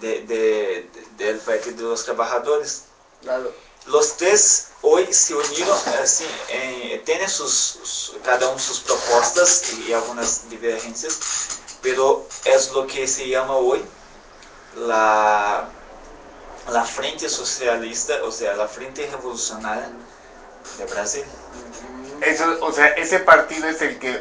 Speaker 4: del Partido de los Trabajadores.
Speaker 2: Claro.
Speaker 4: Los tres hoy se unieron, así, tienen cada uno sus propuestas y algunas divergencias, pero es lo que se llama hoy la Frente Socialista, o sea, la Frente Revolucionaria de Brasil.
Speaker 3: Eso, o sea, ese partido es el que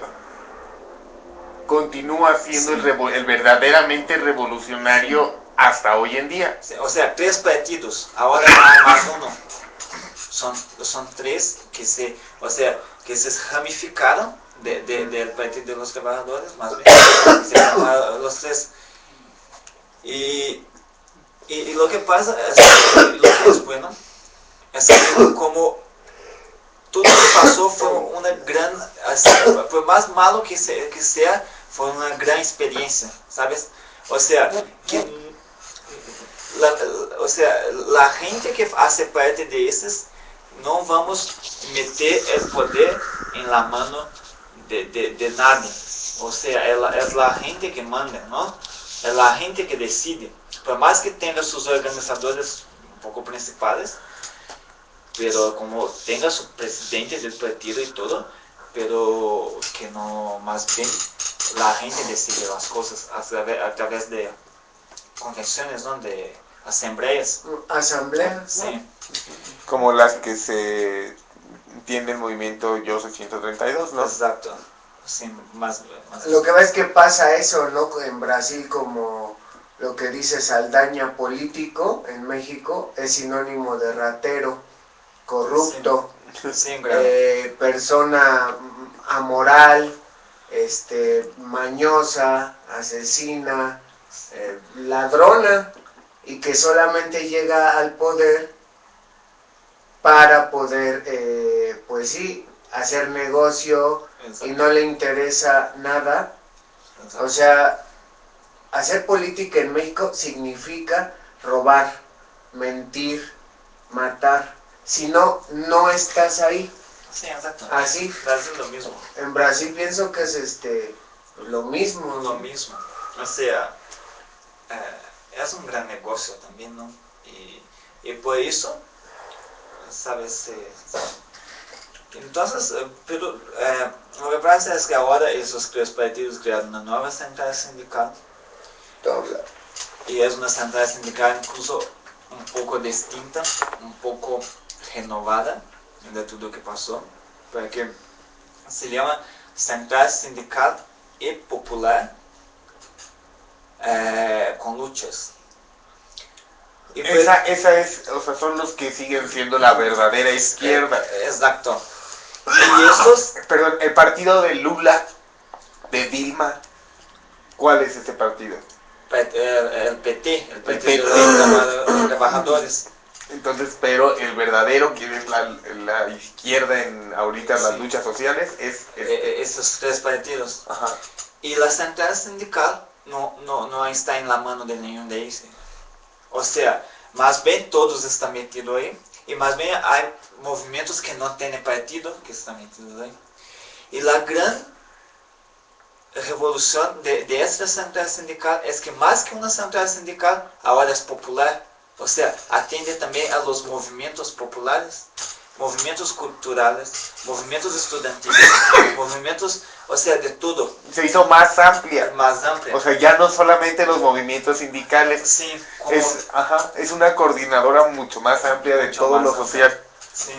Speaker 3: continúa siendo el verdaderamente revolucionario hasta hoy en día.
Speaker 4: O sea, tres partidos, ahora no hay más uno. Son tres que se ramificaron del Partido de los Trabajadores, más bien, se llamaron los tres. Y lo que pasa, lo que es bueno, es que como todo lo que pasó fue una gran, por más malo que sea, fue una gran experiencia, ¿sabes? O sea, la gente que hace parte de esas, no vamos a meter el poder en la mano de nadie. O sea, es la gente que manda, ¿no? Es la gente que decide. Por más que tenga sus organizadores un poco principales, pero como tenga su presidente del partido y todo, pero que no, más bien la gente decide las cosas a través de convenciones, ¿no? De asambleas.
Speaker 2: ¿Asambleas?
Speaker 4: Sí.
Speaker 3: Como las que se tiene el movimiento Yo 632, ¿no?
Speaker 4: Exacto. Sí, más
Speaker 2: Lo que ves que pasa eso, ¿no? En Brasil, como lo que dice Saldaña, político en México es sinónimo de ratero, corrupto,
Speaker 4: sí,
Speaker 2: persona amoral, mañosa, asesina, ladrona, y que solamente llega al poder para poder, pues sí, hacer negocio. Exacto. Y no le interesa nada. Exacto. O sea, hacer política en México significa robar, mentir, matar. Si no, no estás ahí.
Speaker 4: Sí, exacto.
Speaker 2: Así.
Speaker 4: Brasil es lo mismo.
Speaker 2: En Brasil pienso que es lo mismo.
Speaker 4: Lo mismo. O sea, es un gran negocio también, ¿no? Y por eso, ¿sabes? Entonces, pero lo que pasa es que ahora esos tres partidos crearon una nueva central sindical. Y es una central sindical incluso un poco distinta, un poco renovada de todo lo que pasó, porque se llama Central Sindical y Popular con luchas. Y pues,
Speaker 3: esa es, o sea, son los que siguen siendo la verdadera izquierda.
Speaker 4: Exacto. Y estos...
Speaker 3: Perdón, el partido de Lula, de Dilma, ¿cuál es ese partido?
Speaker 4: El PT, el Partido de los Trabajadores.
Speaker 3: Entonces, pero el verdadero, que es la izquierda en ahorita las luchas sociales, es
Speaker 4: esos tres partidos.
Speaker 3: Ajá.
Speaker 4: Y la central sindical no está en la mano de ninguno de ellos. O sea, más bien todos están metidos ahí. Y más bien hay movimientos que no tienen partido que están metidos ahí. Y la gran revolución de esta central sindical es que más que una central sindical, ahora es popular. O sea, atiende también a los movimientos populares, movimientos culturales, movimientos estudiantiles, movimientos, o sea, de todo.
Speaker 3: Se hizo más amplia.
Speaker 4: Más amplia.
Speaker 3: O sea, ya no solamente los movimientos sindicales.
Speaker 4: Sí,
Speaker 3: es una coordinadora mucho más amplia de todo lo social.
Speaker 4: Sí.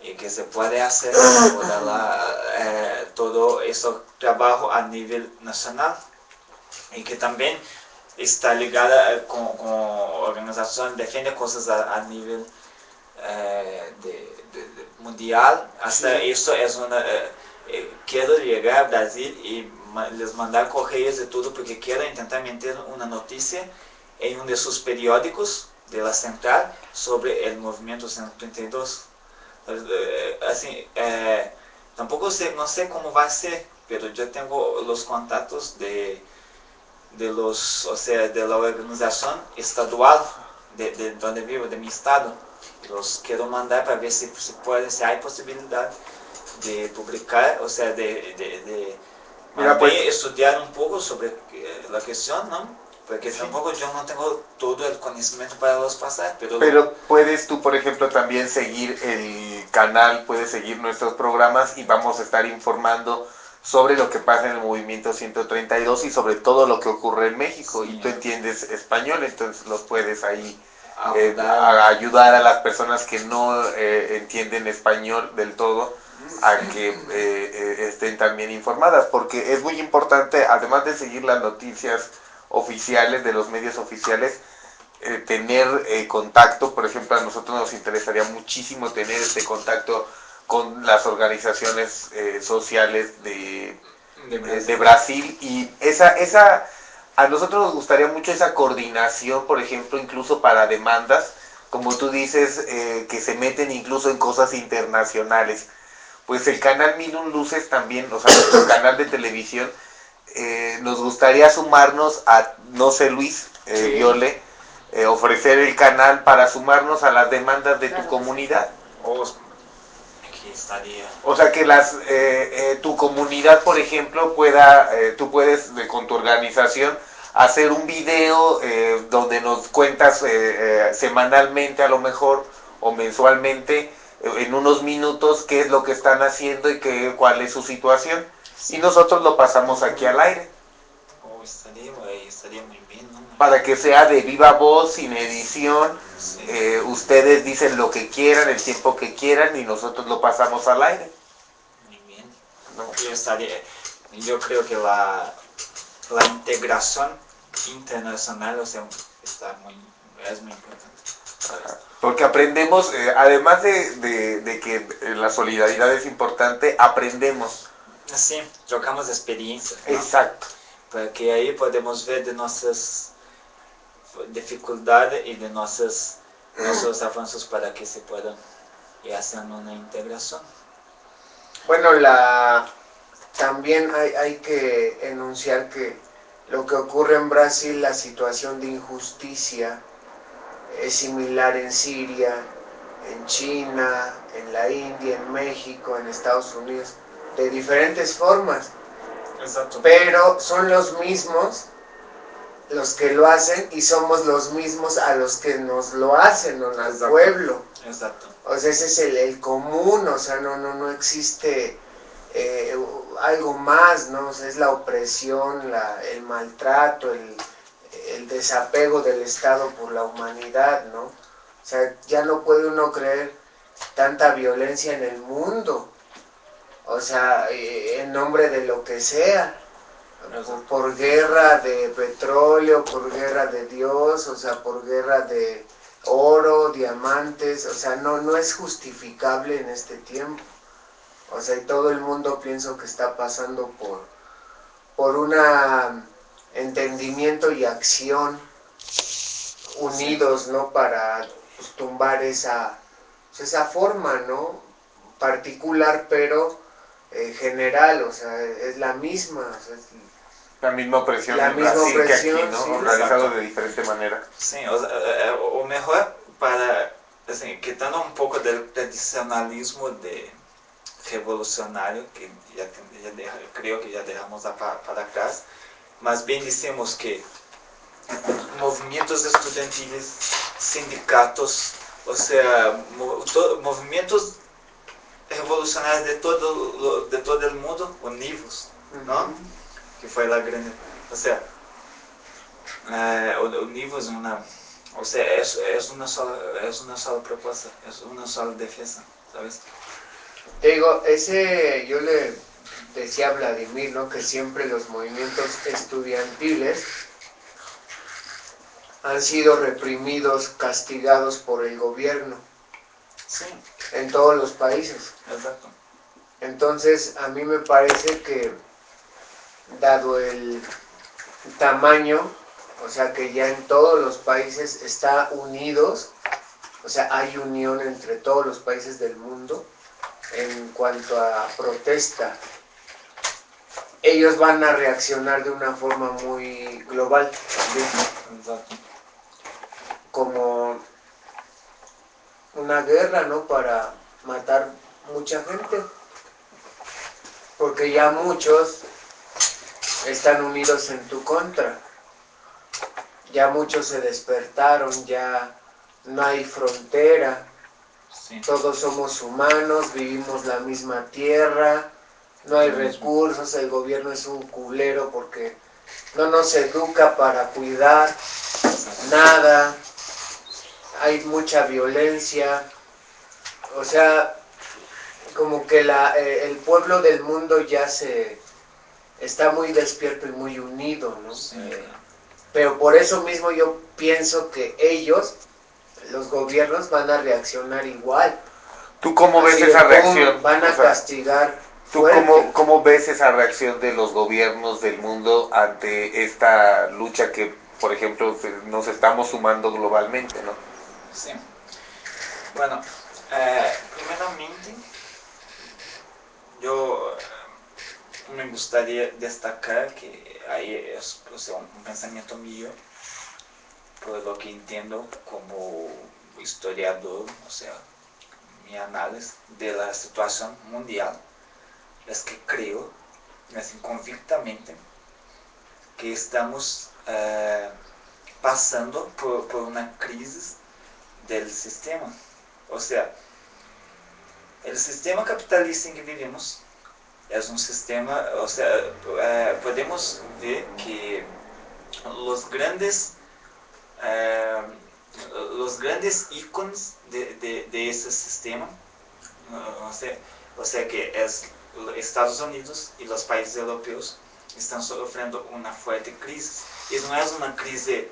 Speaker 4: Y que se puede hacer todo ese trabajo a nivel nacional. Y que también está ligada con organización, defiende cosas a nivel mundial. Hasta eso es una... quiero llegar a Brasil y les mandar correos de todo porque quiero intentar meter una noticia en uno de sus periódicos de la central sobre el movimiento 132. Así, tampoco sé, no sé cómo va a ser, pero yo tengo los contactos de los, o sea, de la organización estadual de donde vivo, de mi estado. Los quiero mandar para ver si puede, si hay posibilidad de publicar, o sea, de
Speaker 3: Mira, pues,
Speaker 4: estudiar un poco sobre la cuestión, ¿no? Porque
Speaker 3: sí,
Speaker 4: tampoco yo no tengo todo el conocimiento para los pasar,
Speaker 3: pero puedes tú, por ejemplo, también seguir el canal, puedes seguir nuestros programas y vamos a estar informando sobre lo que pasa en el movimiento 132 y sobre todo lo que ocurre en México.
Speaker 4: Sí,
Speaker 3: y tú entiendes español, entonces los puedes ahí
Speaker 4: ayudar.
Speaker 3: ayudar a las personas que no entienden español del todo a que estén también informadas, porque es muy importante, además de seguir las noticias oficiales de los medios oficiales, tener contacto. Por ejemplo, a nosotros nos interesaría muchísimo tener este contacto con las organizaciones sociales de Brasil, y a nosotros nos gustaría mucho esa coordinación, por ejemplo, incluso para demandas, como tú dices, que se meten incluso en cosas internacionales. Pues el canal Mil Un Luces también, o sea, nuestro canal de televisión, nos gustaría sumarnos a, no sé, Luis,
Speaker 2: Sí.
Speaker 3: Viole, ofrecer el canal para sumarnos a las demandas de tu comunidad.
Speaker 4: Aquí estaría.
Speaker 3: O sea, que tu comunidad, por ejemplo, pueda, tú puedes con tu organización hacer un video donde nos cuentas semanalmente a lo mejor o mensualmente en unos minutos qué es lo que están haciendo y cuál es su situación. Y nosotros lo pasamos aquí al aire.
Speaker 4: Estaría muy bien, ¿no?
Speaker 3: Para que sea de viva voz, sin edición.
Speaker 4: Sí.
Speaker 3: Ustedes dicen lo que quieran, el tiempo que quieran y nosotros lo pasamos al aire.
Speaker 4: Muy bien.
Speaker 3: ¿No?
Speaker 4: Yo creo que la integración internacional, o sea, es muy importante.
Speaker 3: Ajá. Porque aprendemos, además de que la solidaridad es importante, aprendemos.
Speaker 4: Sí, trocamos experiencias, ¿no?
Speaker 3: Exacto.
Speaker 4: Porque ahí podemos ver de nuestras dificultades y de nuestros avances para que se puedan ir haciendo una integración.
Speaker 2: Bueno, también hay que enunciar que lo que ocurre en Brasil, la situación de injusticia, es similar en Siria, en China, en la India, en México, en Estados Unidos, de diferentes formas.
Speaker 4: Exacto.
Speaker 2: Pero son los mismos los que lo hacen y somos los mismos a los que nos lo hacen, ¿no? Al
Speaker 4: Exacto.
Speaker 2: pueblo.
Speaker 4: Exacto.
Speaker 2: O sea, ese es el común, o sea, no existe algo más, ¿no? O sea, es la opresión, el maltrato, el desapego del Estado por la humanidad, ¿no? O sea, ya no puede uno creer tanta violencia en el mundo, o sea, en nombre de lo que sea, por guerra de petróleo, por guerra de Dios, o sea, por guerra de oro, diamantes, o sea, no es justificable en este tiempo. O sea, y todo el mundo pienso que está pasando por un entendimiento y acción unidos, ¿no? Para pues, tumbar esa forma, ¿no? Particular, pero general, o sea, es la misma. O sea,
Speaker 3: La misma opresión
Speaker 2: la
Speaker 3: en
Speaker 2: misma
Speaker 3: Brasil
Speaker 2: opresión,
Speaker 3: que aquí, ¿no?
Speaker 2: sí.
Speaker 3: Organizado
Speaker 4: Exacto.
Speaker 3: de diferente manera.
Speaker 4: Sí, o mejor para, assim, quitando un poco del tradicionalismo revolucionario que creo que ya dejamos para atrás, más bien decimos que movimientos estudiantiles, sindicatos, o sea, movimientos revolucionarios de todo el mundo unidos, ¿no? Que fue la gran, o sea, unidos en una, o sea, es una sola propuesta, es una sola defensa, ¿sabes?
Speaker 2: Te digo, yo le decía a Vladimir, ¿no? Que siempre los movimientos estudiantiles han sido reprimidos, castigados por el gobierno.
Speaker 4: Sí.
Speaker 2: En todos los países.
Speaker 4: Exacto.
Speaker 2: Entonces, a mí me parece que, dado el tamaño, o sea que ya en todos los países está unidos, o sea, hay unión entre todos los países del mundo en cuanto a protesta. Ellos van a reaccionar de una forma muy global también.
Speaker 4: Exacto.
Speaker 2: Como una guerra, ¿no? Para matar mucha gente. Porque ya muchos están unidos en tu contra. Ya muchos se despertaron, ya no hay frontera.
Speaker 4: Sí.
Speaker 2: Todos somos humanos, vivimos la misma tierra, no hay recursos, el gobierno es un culero porque no nos educa para cuidar nada, hay mucha violencia, o sea, como que el pueblo del mundo ya está muy despierto y muy unido, ¿no?
Speaker 4: Sí.
Speaker 2: Pero por eso mismo yo pienso que ellos, los gobiernos, van a reaccionar igual.
Speaker 3: ¿Tú cómo ves
Speaker 2: Así
Speaker 3: esa
Speaker 2: de,
Speaker 3: reacción?
Speaker 2: Van a
Speaker 3: O sea,
Speaker 2: castigar
Speaker 3: ¿tú
Speaker 2: fuerte.
Speaker 3: cómo ves esa reacción de los gobiernos del mundo ante esta lucha que, por ejemplo, nos estamos sumando globalmente, ¿no?
Speaker 4: Sí. Bueno, primeramente, yo me gustaría destacar que ahí es, o sea, un pensamiento mío, por lo que entiendo como historiador, o sea, mi análisis de la situación mundial, es que creo, así convictamente, que estamos pasando por una crisis del sistema. O sea, el sistema capitalista en que vivimos es un sistema, o sea, podemos ver que los grandes, eh, los grandes íconos de ese sistema, o sea que es Estados Unidos y los países europeos están sufriendo una fuerte crisis. Y no es una crisis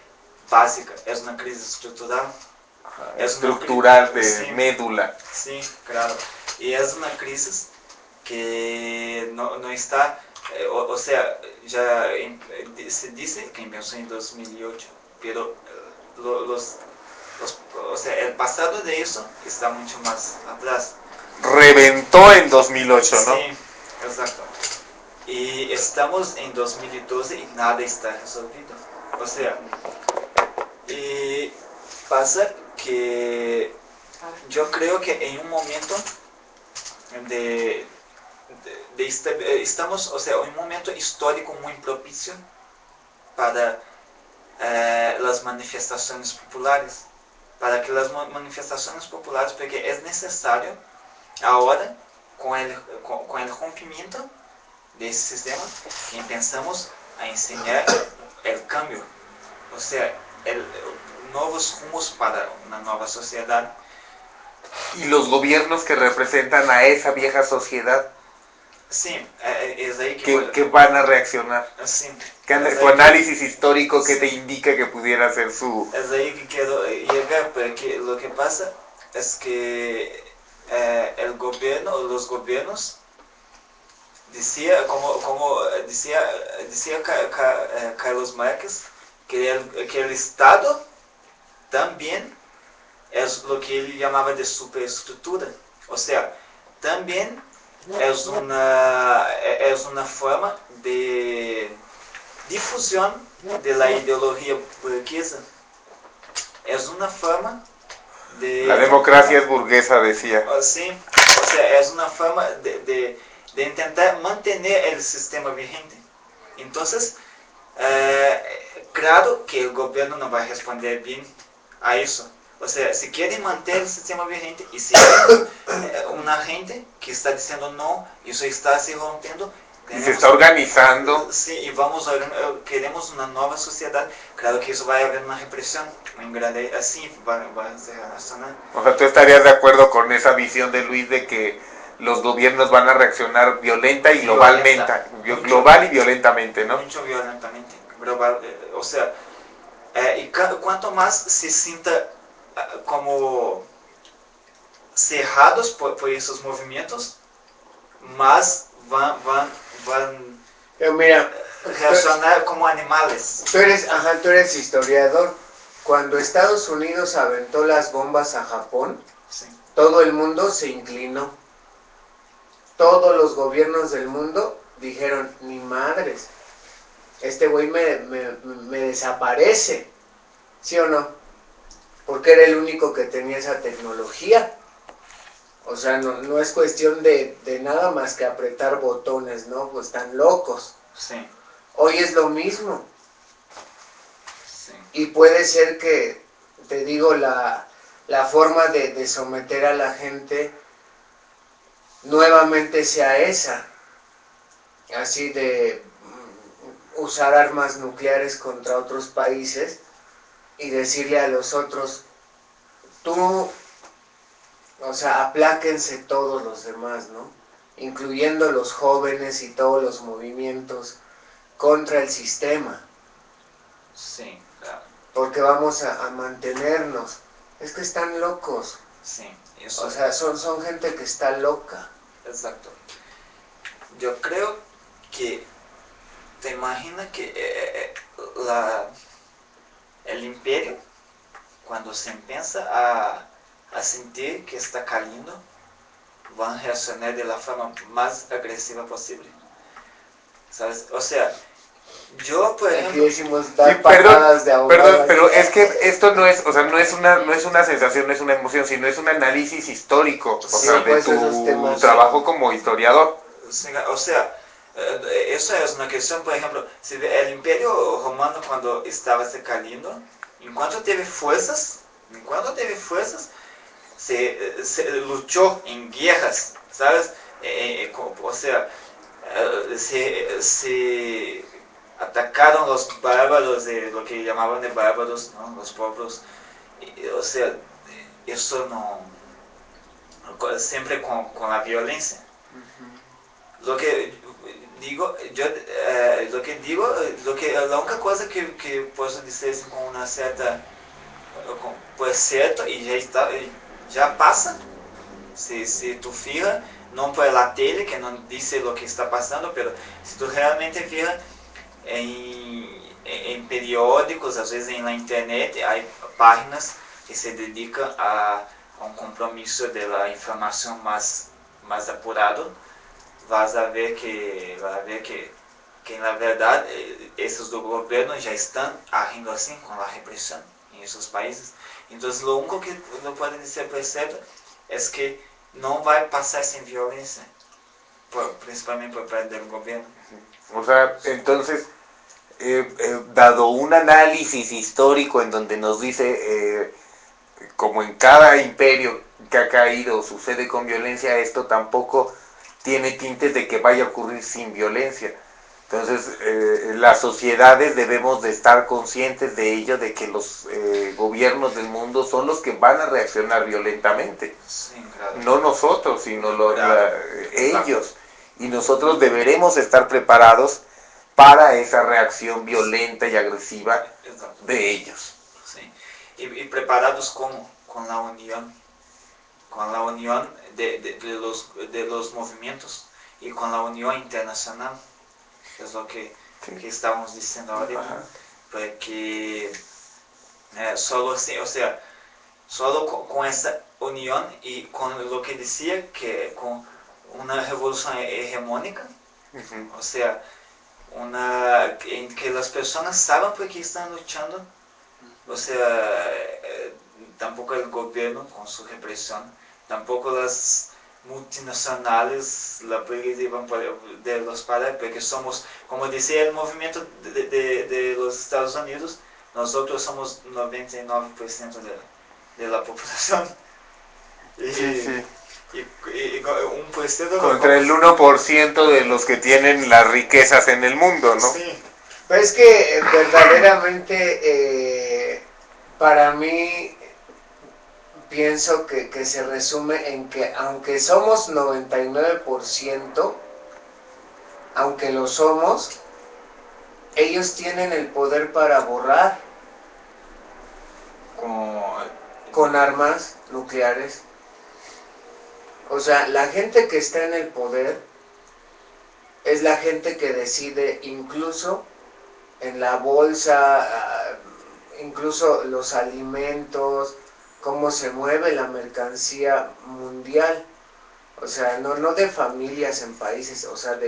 Speaker 4: básica, es una crisis estructural.
Speaker 3: Estructural de
Speaker 4: sí,
Speaker 3: médula.
Speaker 4: Sí, claro. Y es una crisis que no está, o sea, ya se dice que empezó en 2008, pero o sea, el pasado de eso está mucho más atrás.
Speaker 3: Reventó en 2008, ¿no?
Speaker 4: Sí, exacto. Y estamos en 2012 y nada está resolvido. O sea, y pasa que yo creo que en un momento estamos, o sea, en un momento histórico muy propicio para las manifestaciones populares, para que las manifestaciones populares, porque es necesario ahora, con el rompimiento de ese sistema, que empezamos a enseñar el cambio, o sea, nuevos rumos para una nueva sociedad.
Speaker 3: Y los gobiernos que representan a esa vieja sociedad,
Speaker 4: Sí, es ahí que
Speaker 3: van a reaccionar.
Speaker 4: Sí,
Speaker 3: Tu análisis histórico que te indica que pudiera ser su...
Speaker 4: Es ahí que quiero llegar, porque lo que pasa es que el gobierno o los gobiernos decía, como decía Carlos Márquez, que el Estado también es lo que él llamaba de superestructura. O sea, también es una forma de difusión de la ideología burguesa. Es una forma de...
Speaker 3: La democracia es burguesa, decía.
Speaker 4: Sí, o sea, es una forma de intentar mantener el sistema vigente. Entonces, claro que el gobierno no va a responder bien a eso. O sea, si quieren mantener el sistema vigente y si hay una gente que está diciendo no, eso está se rompiendo,
Speaker 3: y se está organizando.
Speaker 4: Sí, y queremos una nueva sociedad, claro que eso va a haber una represión muy grande, así va a ser racional.
Speaker 3: O sea, ¿tú estarías de acuerdo con esa visión de Luis de que los gobiernos van a reaccionar violenta y globalmente, global y violentamente, ¿no?
Speaker 4: Mucho violentamente, global, o sea, cuanto más se sienta como cerrados por esos movimientos, más van
Speaker 2: Mira,
Speaker 4: reaccionar como animales.
Speaker 2: tú eres historiador. Cuando Estados Unidos aventó las bombas a Japón,
Speaker 4: Sí.
Speaker 2: todo el mundo se inclinó. Todos los gobiernos del mundo dijeron, ni madres, este güey me desaparece, ¿sí o no? Porque era el único que tenía esa tecnología. O sea, no es cuestión de nada más que apretar botones, ¿no? Pues están locos.
Speaker 4: Sí.
Speaker 2: Hoy es lo mismo.
Speaker 4: Sí.
Speaker 2: Y puede ser que, te digo, la forma de someter a la gente nuevamente sea esa. Así de usar armas nucleares contra otros países y decirle a los otros, tú, o sea, apláquense todos los demás, ¿no? Incluyendo los jóvenes y todos los movimientos contra el sistema.
Speaker 4: Sí, claro.
Speaker 2: Porque vamos a mantenernos. Es que están locos.
Speaker 4: Sí, eso.
Speaker 2: O sea, son gente que está loca.
Speaker 4: Exacto. Yo creo que te imaginas que el imperio, cuando se empieza a sentir que está cayendo, van a reaccionar de la forma más agresiva posible. ¿Sabes? O sea, yo, por
Speaker 2: Aquí
Speaker 4: ejemplo,
Speaker 2: decimos dar
Speaker 3: Sí, perdón,
Speaker 2: patadas de ahogado.
Speaker 3: perdón, pero es que esto no es, o sea, no es una sensación, no es una emoción, sino es un análisis histórico, o
Speaker 2: Sí,
Speaker 3: sea, de
Speaker 2: pues esos
Speaker 3: tu
Speaker 2: temas.
Speaker 3: trabajo como historiador.
Speaker 4: o sea, eso es una cuestión, por ejemplo, si el imperio romano cuando estaba se cayendo, enquanto teve fuerzas, se luchó en guerras, ¿sabes? O sea, se atacaron los bárbaros, de lo que llamaban de bárbaros, ¿no? Los pueblos, o sea, eso no, siempre con la violencia. Lo que digo, la única cosa que puedo decir assim, con una cierta, pues cierto, y ya está, ya pasa, si tú fijas, no por la tele que no dice lo que está pasando, pero si tú realmente fijas en periódicos, às vezes en la internet, hay páginas que se dedican a un compromiso de la información más apurado. Vas a ver que na verdade esses do governo já estão agindo assim com a repressão em esses países. Então, o único que não pode ser percebido é que não vai passar sem violência, principalmente por parte do governo.
Speaker 3: O sea, entonces, dado un análisis histórico en donde nos dice, como en cada imperio que ha caído sucede con violencia, esto tampoco tiene tintes de que vaya a ocurrir sin violencia. Entonces, las sociedades debemos de estar conscientes de ello, de que los gobiernos del mundo son los que van a reaccionar violentamente.
Speaker 4: Sí, claro.
Speaker 3: No nosotros, sino
Speaker 4: Claro.
Speaker 3: ellos. Y nosotros deberemos estar preparados para esa reacción violenta y agresiva
Speaker 4: Exacto.
Speaker 3: de ellos.
Speaker 4: Sí. Y preparados como? Con la unión de los movimientos y con la unión internacional, es lo que estamos diciendo ahorita, porque solo así, o sea, solo con esa unión y con lo que decía, que con una revolución hegemónica, o sea, en que las personas saben por qué están luchando, o sea, tampoco el gobierno con su represión, tampoco las multinacionales la prohíban de los parar, porque somos, como decía el movimiento de los Estados Unidos, nosotros somos 99% de la población. Y,
Speaker 3: Sí, sí.
Speaker 4: y un puesto
Speaker 3: Contra el 1% de los que tienen las riquezas en el mundo, ¿no?
Speaker 4: Sí.
Speaker 2: Pero es que verdaderamente para mí pienso que se resume en que aunque somos 99%, aunque lo somos, ellos tienen el poder para borrar con armas nucleares. O sea, la gente que está en el poder es la gente que decide incluso en la bolsa, incluso los alimentos, cómo se mueve la mercancía mundial. O sea, no de familias en países, o sea,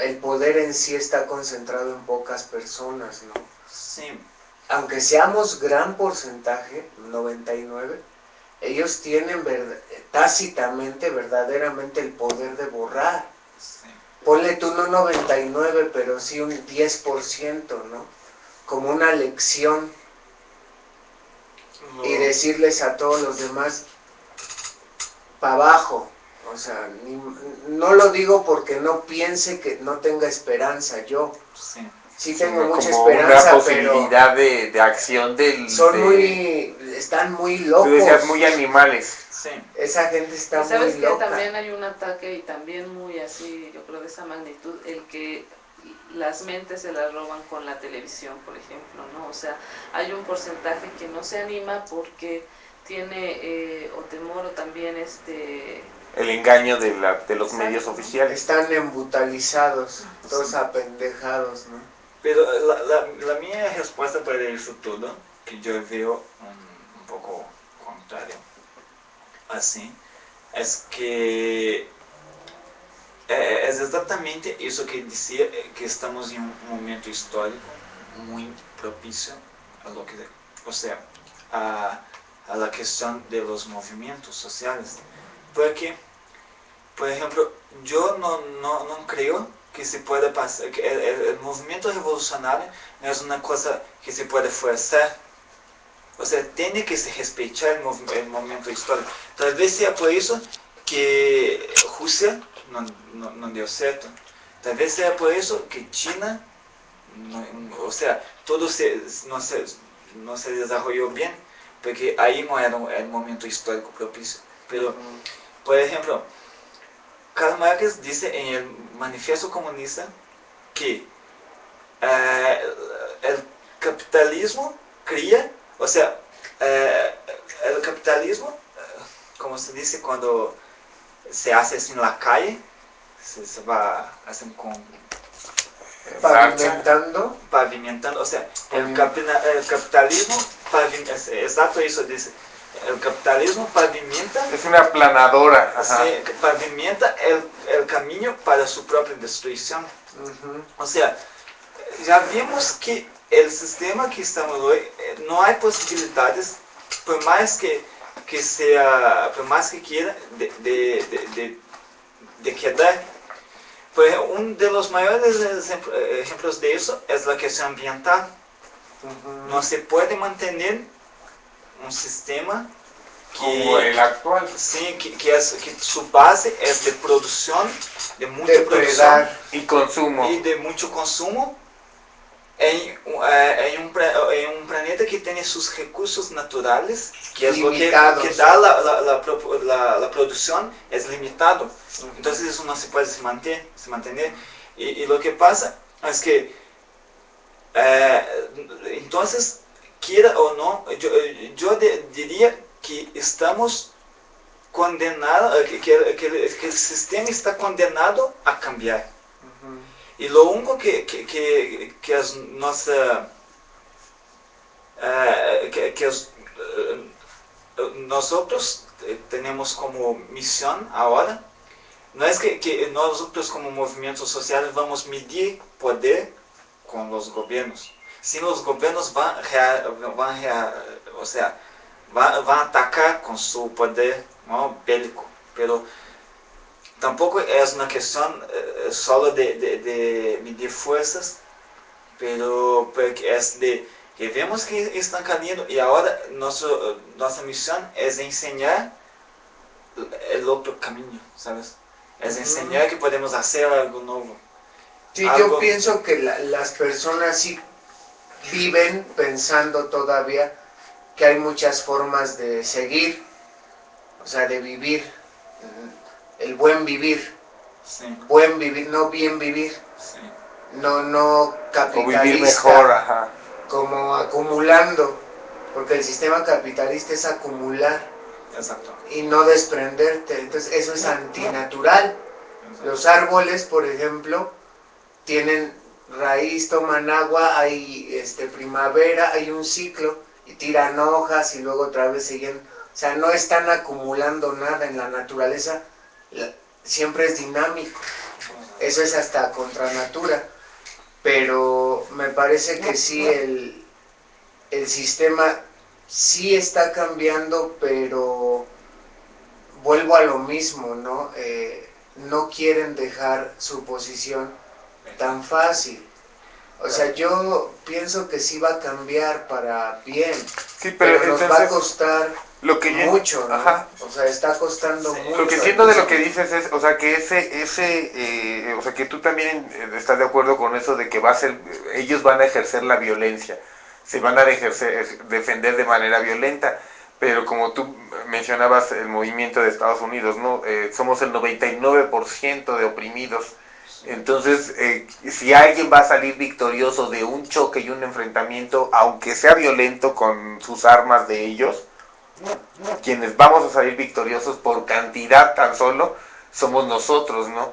Speaker 2: el poder en sí está concentrado en pocas personas, ¿no?
Speaker 4: Sí.
Speaker 2: Aunque seamos gran porcentaje, 99, ellos tienen tácitamente, verdaderamente el poder de borrar.
Speaker 4: Sí.
Speaker 2: Ponle tú no 99, pero sí un 10%, ¿no? Como una lección.
Speaker 4: No.
Speaker 2: Y decirles a todos los demás, para abajo. O sea, no lo digo porque no piense que no tenga esperanza yo.
Speaker 4: Sí.
Speaker 2: Sí tengo mucha
Speaker 3: como
Speaker 2: esperanza,
Speaker 3: una posibilidad de acción
Speaker 2: pero son están muy locos.
Speaker 3: Tú decías muy animales.
Speaker 4: Sí.
Speaker 2: Esa gente está
Speaker 1: Y sabes
Speaker 2: muy
Speaker 1: que
Speaker 2: loca.
Speaker 1: también hay un ataque y también muy así, yo creo de esa magnitud, el que las mentes se las roban con la televisión, por ejemplo, ¿no? O sea, hay un porcentaje que no se anima porque tiene o temor o también
Speaker 3: El engaño de los
Speaker 1: Exacto,
Speaker 3: medios
Speaker 1: ¿no?
Speaker 3: oficiales.
Speaker 2: Están embutalizados, todos apendejados, ¿no?
Speaker 4: Pero la minha resposta para isso tudo, que eu vejo um pouco contrário, assim, é que é exatamente isso que dizia, que estamos em um momento histórico muito propício a lo que, ou seja, a la questão de los movimentos sociais, porque, por exemplo, eu não creio que se pueda pasar, que el movimiento revolucionario no es una cosa que se puede forzar, o sea, tiene que se respetar el momento histórico. Tal vez sea por eso que Rusia no dio certo, tal vez sea por eso que China, o sea, todo no se desarrolló bien, porque ahí no era el momento histórico propicio. Pero, por ejemplo, Karl Marx dice en el Manifiesto Comunista que el capitalismo cría, o sea, el capitalismo, como se dice cuando se hace así en la calle, se va haciendo con pavimentando, o sea, el capitalismo exacto eso dice. El capitalismo pavimenta.
Speaker 3: Es una aplanadora.
Speaker 4: Sí, pavimenta el camino para su propia destrucción. O sea, ya vimos que el sistema que estamos hoy, no hay posibilidades, por más que sea, por más que quiera, de quedar. Pues uno de los mayores ejemplos de eso es la cuestión ambiental. No se puede mantener un sistema
Speaker 3: como el actual.
Speaker 4: Sí, que su base es de producción, de mucha producción
Speaker 3: y consumo.
Speaker 4: Y de mucho consumo en un planeta que tiene sus recursos naturales, que es limitados. Lo que da la producción, es limitado. Entonces eso no se puede mantener. Y lo que pasa es que entonces, quiera o no, yo diría que estamos condenados, que el sistema está condenado a cambiar. Y lo único que es nuestra, nosotros tenemos como misión ahora, no es que nosotros como movimientos sociales vamos a medir poder con los gobiernos. Si los gobiernos van a atacar con su poder, ¿no?, bélico, pero tampoco es una cuestión solo de medir fuerzas, pero es de que vemos que están cayendo y ahora nuestra misión es enseñar el otro camino, ¿sabes? Es enseñar que podemos hacer algo nuevo.
Speaker 2: Sí, yo pienso que las personas sí viven pensando todavía que hay muchas formas de seguir, o sea, de vivir, el buen vivir,
Speaker 4: sí.
Speaker 2: Buen vivir, no bien vivir,
Speaker 4: sí.
Speaker 2: no capitalista,
Speaker 3: o vivir mejor,
Speaker 2: como acumulando. porque el sistema capitalista es acumular.
Speaker 4: Exacto.
Speaker 2: Y no desprenderte, entonces eso es antinatural. Los árboles, por ejemplo, tienen raíz, toman agua, hay primavera, hay un ciclo, y tiran hojas y luego otra vez siguen, o sea, no están acumulando nada en la naturaleza, siempre es dinámico, eso es hasta contra natura, pero me parece que sí, el sistema sí está cambiando, pero vuelvo a lo mismo, ¿no? No quieren dejar su posición tan fácil. O sea, yo pienso que sí va a cambiar para bien,
Speaker 3: Sí,
Speaker 2: pero nos va a costar
Speaker 3: lo que
Speaker 2: mucho, ¿no?
Speaker 3: ajá.
Speaker 2: O sea, está costando mucho.
Speaker 3: Lo que entiendo de lo que dices es, o sea, que o sea, que tú también estás de acuerdo con eso de que ellos van a ejercer la violencia, se van a defender de manera violenta, pero como tú mencionabas el movimiento de Estados Unidos, ¿no? Somos el 99% de oprimidos. Entonces, si alguien va a salir victorioso de un choque y un enfrentamiento, aunque sea violento con sus armas de ellos, quienes vamos a salir victoriosos por cantidad tan solo, somos nosotros, ¿no?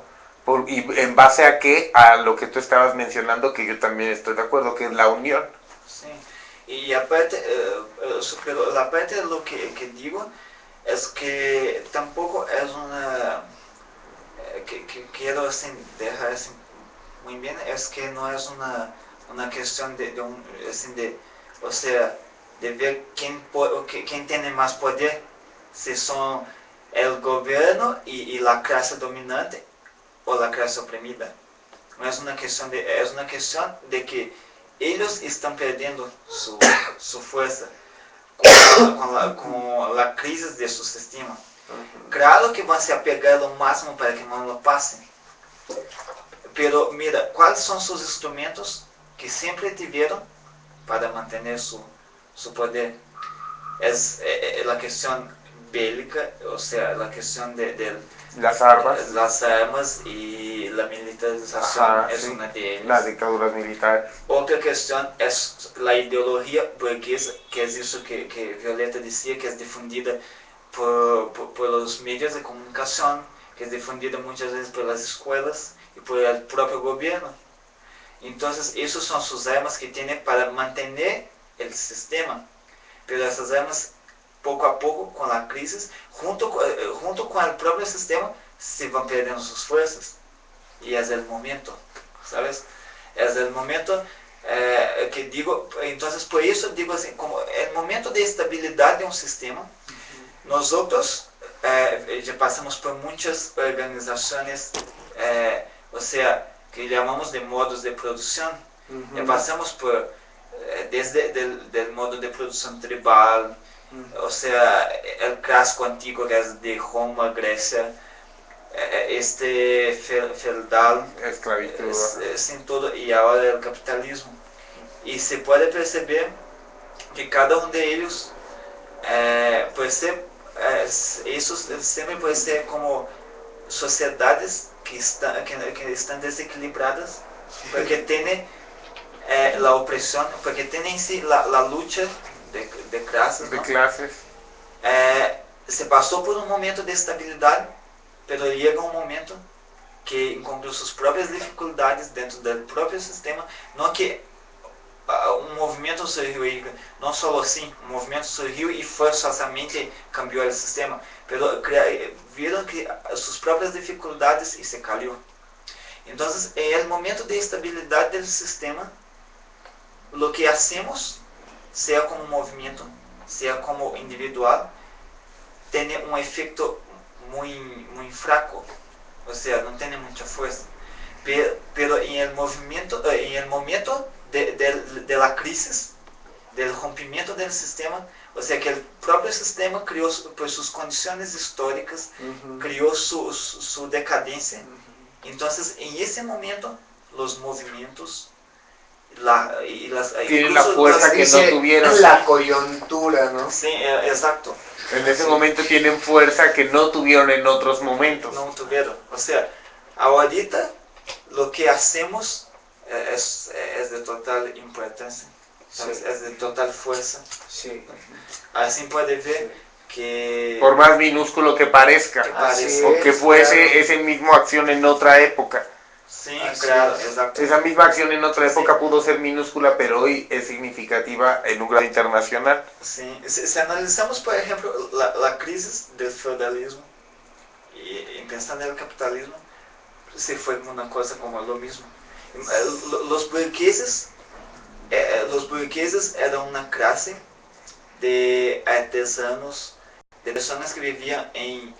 Speaker 3: ¿Y en base a qué? A lo que tú estabas mencionando, que yo también estoy de acuerdo, que es la unión.
Speaker 4: Sí. Y aparte, pero la parte de lo que digo es que tampoco es una... que quiero dejar así muy bien, es que no es una cuestión o sea, de ver quién tiene más poder, si son el gobierno y la clase dominante o la clase oprimida. No es una cuestión es una cuestión de que ellos están perdiendo su fuerza con la crisis de su sistema. Claro que van a se apegar lo máximo para que no lo pasen. Pero mira, ¿cuáles son sus instrumentos que siempre tuvieron para mantener su poder? Es la cuestión bélica, o sea, la cuestión de las armas y la militarización.
Speaker 3: Ajá,
Speaker 4: es
Speaker 3: sí,
Speaker 4: una de ellas.
Speaker 3: las dictaduras militares.
Speaker 4: Otra cuestión es la ideología burguesa, que es eso que Violeta decía, que es difundida por los medios de comunicación, que es difundida muchas veces por las escuelas y por el propio gobierno. Entonces, esas son sus armas que tienen para mantener el sistema. Pero esas armas, poco a poco, con la crisis, junto con el propio sistema, se van perdiendo sus fuerzas. Y es el momento, ¿sabes? Es el momento que digo, entonces por eso digo así, como el momento de estabilidad de un sistema, nosotros ya pasamos por muchas organizaciones, o sea, que llamamos de modos de producción, ya pasamos por, desde del modo de producción tribal, o sea, el clásico antiguo que es de Roma, Grecia, feudal,
Speaker 3: esclavitud,
Speaker 4: sin todo, y ahora el capitalismo. Y se puede perceber que cada uno de ellos puede ser, esos siempre puede ser como sociedades que están desequilibradas, porque tienen la opresión, porque tienen en sí la lucha de clases, ¿no? Se pasó por un momento de estabilidad, pero llega un momento que encontrou suas próprias dificuldades dentro do próprio sistema, não que um movimento surgiu e não só assim, um movimento surgiu e forçosamente cambiou o sistema, pero viram que suas próprias dificuldades e se caiu. Então, é o momento de estabilidade do sistema, o que hacemos, seja como movimento, seja como individual, tem um efeito muito fraco. O sea, no tiene mucha fuerza. Pero en el momento de la crisis, del rompimiento del sistema, o sea que el propio sistema creó, por sus condiciones históricas, creó su decadencia. Entonces, en ese momento, los movimientos
Speaker 3: tienen la fuerza que no tuvieron.
Speaker 2: La coyuntura, ¿no?
Speaker 4: Sí, exacto.
Speaker 3: En ese momento tienen fuerza que no tuvieron en otros momentos.
Speaker 4: No tuvieron. O sea, ahorita lo que hacemos es de total importancia. ¿sabes?
Speaker 2: Sí.
Speaker 4: Es de total fuerza.
Speaker 2: Sí.
Speaker 4: Así puede ver
Speaker 2: Sí.
Speaker 4: que...
Speaker 3: Por más minúsculo que parezca,
Speaker 4: Que
Speaker 2: Así
Speaker 3: o que
Speaker 2: es,
Speaker 3: fuese
Speaker 2: claro.
Speaker 3: esa misma acción en otra época.
Speaker 4: Sí,
Speaker 2: Así
Speaker 4: claro,
Speaker 2: es.
Speaker 4: exacto.
Speaker 3: Esa misma acción en otra
Speaker 4: Sí.
Speaker 3: época pudo ser minúscula, pero hoy es significativa en un grado internacional.
Speaker 4: Sí. Si analizamos, por ejemplo, la crisis del feudalismo y pensando en el capitalismo, se fue una cosa como lo mismo. Los burgueses eran una clase de artesanos, de personas que vivían en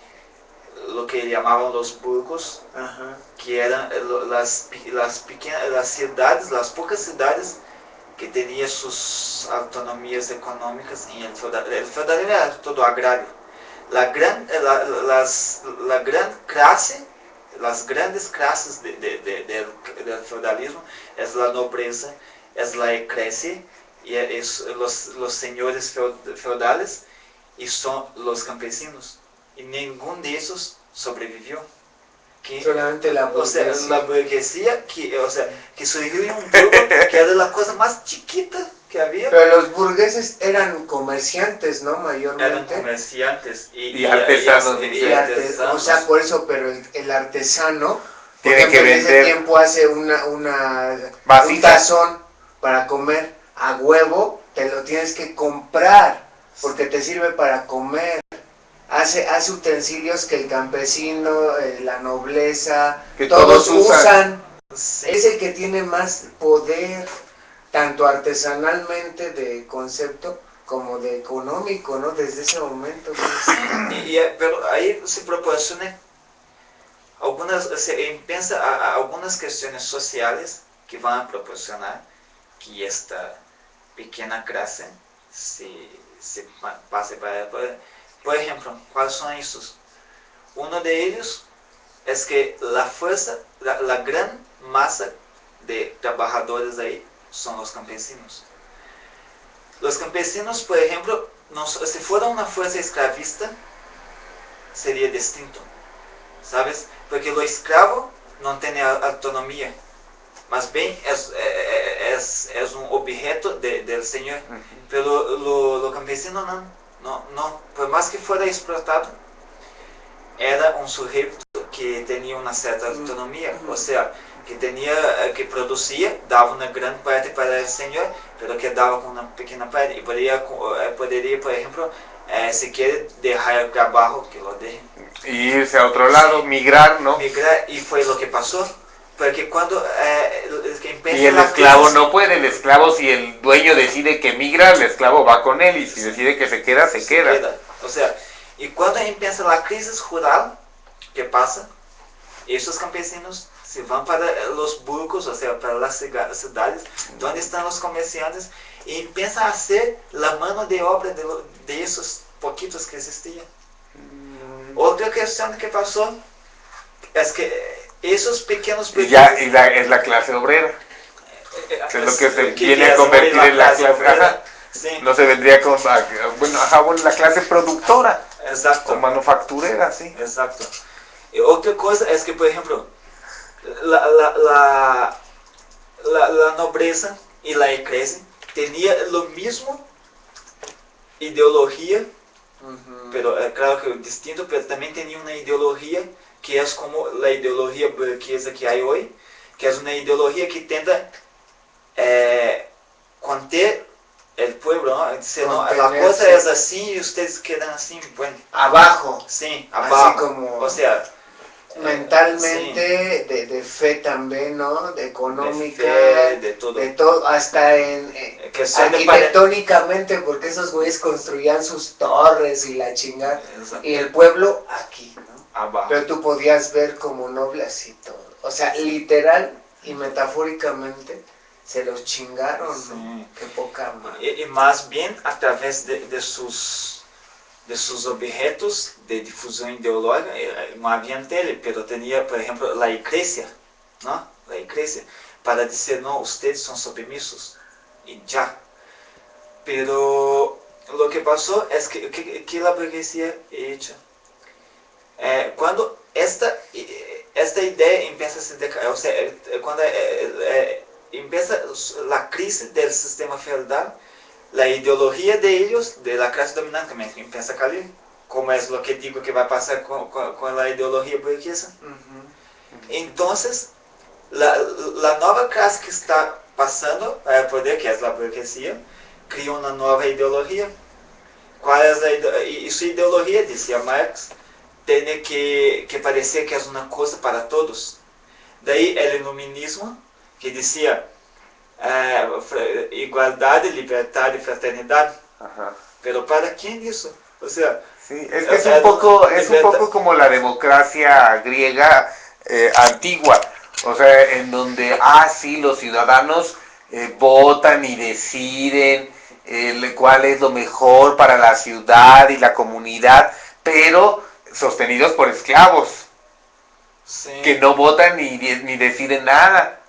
Speaker 4: lo que llamaban los burgos,
Speaker 2: Ajá.
Speaker 4: que eran las ciudades, las pocas ciudades que tenían sus autonomías económicas en el feudalismo. El feudalismo era todo agrario. La gran clase, las grandes clases del feudalismo es la nobleza, es la eclesia, y es los señores feudales, y son los campesinos. Y ninguno de esos sobrevivió.
Speaker 2: Solamente la
Speaker 4: O sea,
Speaker 2: burguesía.
Speaker 4: la burguesía que surgió en un pueblo que era la cosa más chiquita que había.
Speaker 2: Pero los burgueses eran comerciantes, ¿no?
Speaker 4: Eran
Speaker 2: Mayormente.
Speaker 4: comerciantes
Speaker 3: Y artesanos, dice.
Speaker 2: O sea, por eso, pero el artesano, por
Speaker 3: Tiene
Speaker 2: ejemplo,
Speaker 3: que
Speaker 2: en ese
Speaker 3: vender
Speaker 2: tiempo hace un
Speaker 3: vasijas.
Speaker 2: tazón para comer a huevo, te lo tienes que comprar, porque te sirve para comer. Hace utensilios que el campesino, la nobleza,
Speaker 3: Que
Speaker 2: todos
Speaker 3: todos usan.
Speaker 2: usan.
Speaker 4: Sí.
Speaker 2: Es el que tiene más poder, tanto artesanalmente de concepto como de económico, ¿no? Desde ese momento.
Speaker 4: Pero ahí se proporciona se piensa algunas cuestiones sociales que van a proporcionar que esta pequeña clase se pase para... Por ejemplo, ¿cuáles son esos? Uno de ellos es que la fuerza, la gran masa de trabajadores ahí son los campesinos. Los campesinos, por ejemplo, si fuera una fuerza esclavista, sería distinto, ¿sabes? Porque lo esclavo no tiene autonomía, más bien es un objeto del señor. Pero lo campesino no, por más que fuera explotado, era un sujeto que tenía una cierta autonomía, o sea, que producía, daba una gran parte para el señor, pero quedaba con una pequeña parte, y podría por ejemplo, si quiere dejar el trabajo, que lo deje.
Speaker 3: Y irse a otro lado, migrar, ¿no?
Speaker 4: Migrar, y fue lo que pasó, porque cuando
Speaker 3: Y el esclavo no puede, el esclavo, si el dueño decide que migra, el esclavo va con él, y si decide que se queda, se queda.
Speaker 4: O sea, y cuando empieza la crisis rural, ¿qué pasa? Estos campesinos se van para los burgos, o sea, para las ciudades, donde están los comerciantes, y empiezan a hacer la mano de obra de esos poquitos que existían. Otra cuestión que pasó es que esos pequeños
Speaker 3: Y ya es la clase obrera, que es lo que se viene a convertir en la clase obrera.
Speaker 4: Sí.
Speaker 3: No se vendría con, bueno, la clase productora.
Speaker 4: Exacto.
Speaker 3: O manufacturera, sí.
Speaker 4: Exacto. Y otra cosa es que, por ejemplo, la nobleza y la eclesia tenía lo mismo ideología, pero claro que distinto, pero también tenía una ideología que es como la ideología burguesa que hay hoy, que es una ideología que intenta conter el pueblo, ¿no? Dice, no, la cosa es así y ustedes quedan así, bueno.
Speaker 2: Abajo.
Speaker 4: Sí, abajo.
Speaker 2: Así como...
Speaker 4: O sea...
Speaker 2: mentalmente, sí. de fe también, ¿no? De económica.
Speaker 4: De todo.
Speaker 2: De todo, hasta arquitectónicamente, porque esos güeyes construían sus torres y la chingada.
Speaker 4: Exacto.
Speaker 2: Y el pueblo aquí, ¿no?
Speaker 4: Abajo.
Speaker 2: Pero tú podías ver como noble así todo. O sea, literal y metafóricamente se los chingaron,
Speaker 4: Sí.
Speaker 2: ¿no? Qué poca madre.
Speaker 4: Y más bien a través de sus objetos de difusión ideológica, no había tele, pero tenía, por ejemplo, la iglesia, ¿no? La iglesia, para decir, no, ustedes son submisos, y ya. Pero lo que pasó es que la burguesía ha hecho. Cuando esta idea empieza a se decaer, o sea, cuando empieza la crisis del sistema feudal, la ideología de ellos, de la clase dominante, también empieza a caer, como es lo que digo que va a pasar con la ideología burguesa. Entonces, la nueva clase que está pasando al poder, que es la burguesía, crea una nueva ideología. ¿Cuál es y su ideología, decía Marx, tiene que parecer que es una cosa para todos. De ahí el iluminismo, que decía igualdad, libertad y fraternidad.
Speaker 3: Ajá.
Speaker 4: ¿Pero para quién eso? O sea,
Speaker 3: sí, es un poco como la democracia griega antigua, o sea, en donde, sí, los ciudadanos votan y deciden cuál es lo mejor para la ciudad y la comunidad, pero sostenidos por esclavos,
Speaker 4: sí,
Speaker 3: que no votan ni deciden nada.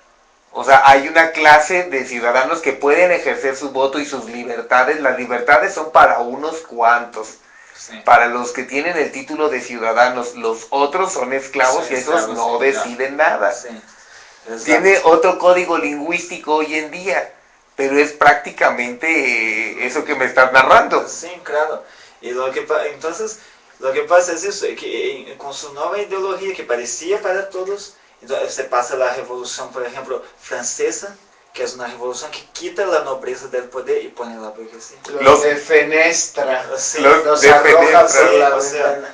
Speaker 3: O sea, hay una clase de ciudadanos que pueden ejercer su voto y sus libertades. Las libertades son para unos cuantos.
Speaker 4: sí.
Speaker 3: Para los que tienen el título de ciudadanos, los otros son esclavos y esos no deciden nada.
Speaker 4: Sí,
Speaker 3: tiene otro código lingüístico hoy en día, pero es prácticamente eso que me estás narrando.
Speaker 4: Sí, claro. Y entonces, lo que pasa es eso, que con su nueva ideología que parecía para todos, entonces se pasa la revolución, por ejemplo, francesa, que es una revolución que quita la nobleza del poder y pone la burguesía.
Speaker 2: Los defenestra,
Speaker 4: sí,
Speaker 2: los arroja por la ventana.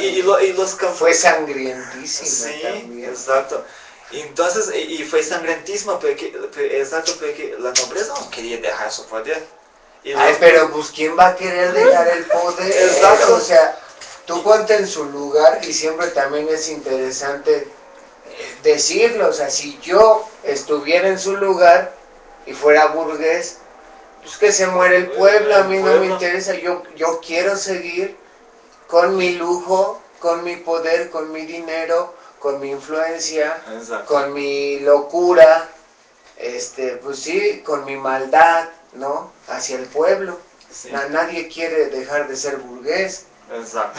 Speaker 4: Y los
Speaker 2: fue sangrientísimo
Speaker 4: sí,
Speaker 2: también.
Speaker 4: Exacto. Entonces, y fue sangrientísimo porque la nobleza no quería dejar su poder.
Speaker 2: Pero pues ¿quién va a querer dejar el poder?
Speaker 4: Exacto.
Speaker 2: O sea, tú ponte en su lugar y siempre también es interesante decirlo. O sea, si yo estuviera en su lugar y fuera burgués, pues que se muere el pueblo, a mí no me interesa. Yo quiero seguir con mi lujo, con mi poder, con mi dinero, con mi influencia,
Speaker 4: Exacto.
Speaker 2: con mi locura, pues sí, con mi maldad, ¿no? Hacia el pueblo.
Speaker 4: Sí.
Speaker 2: Nadie quiere dejar de ser burgués.
Speaker 4: Exacto.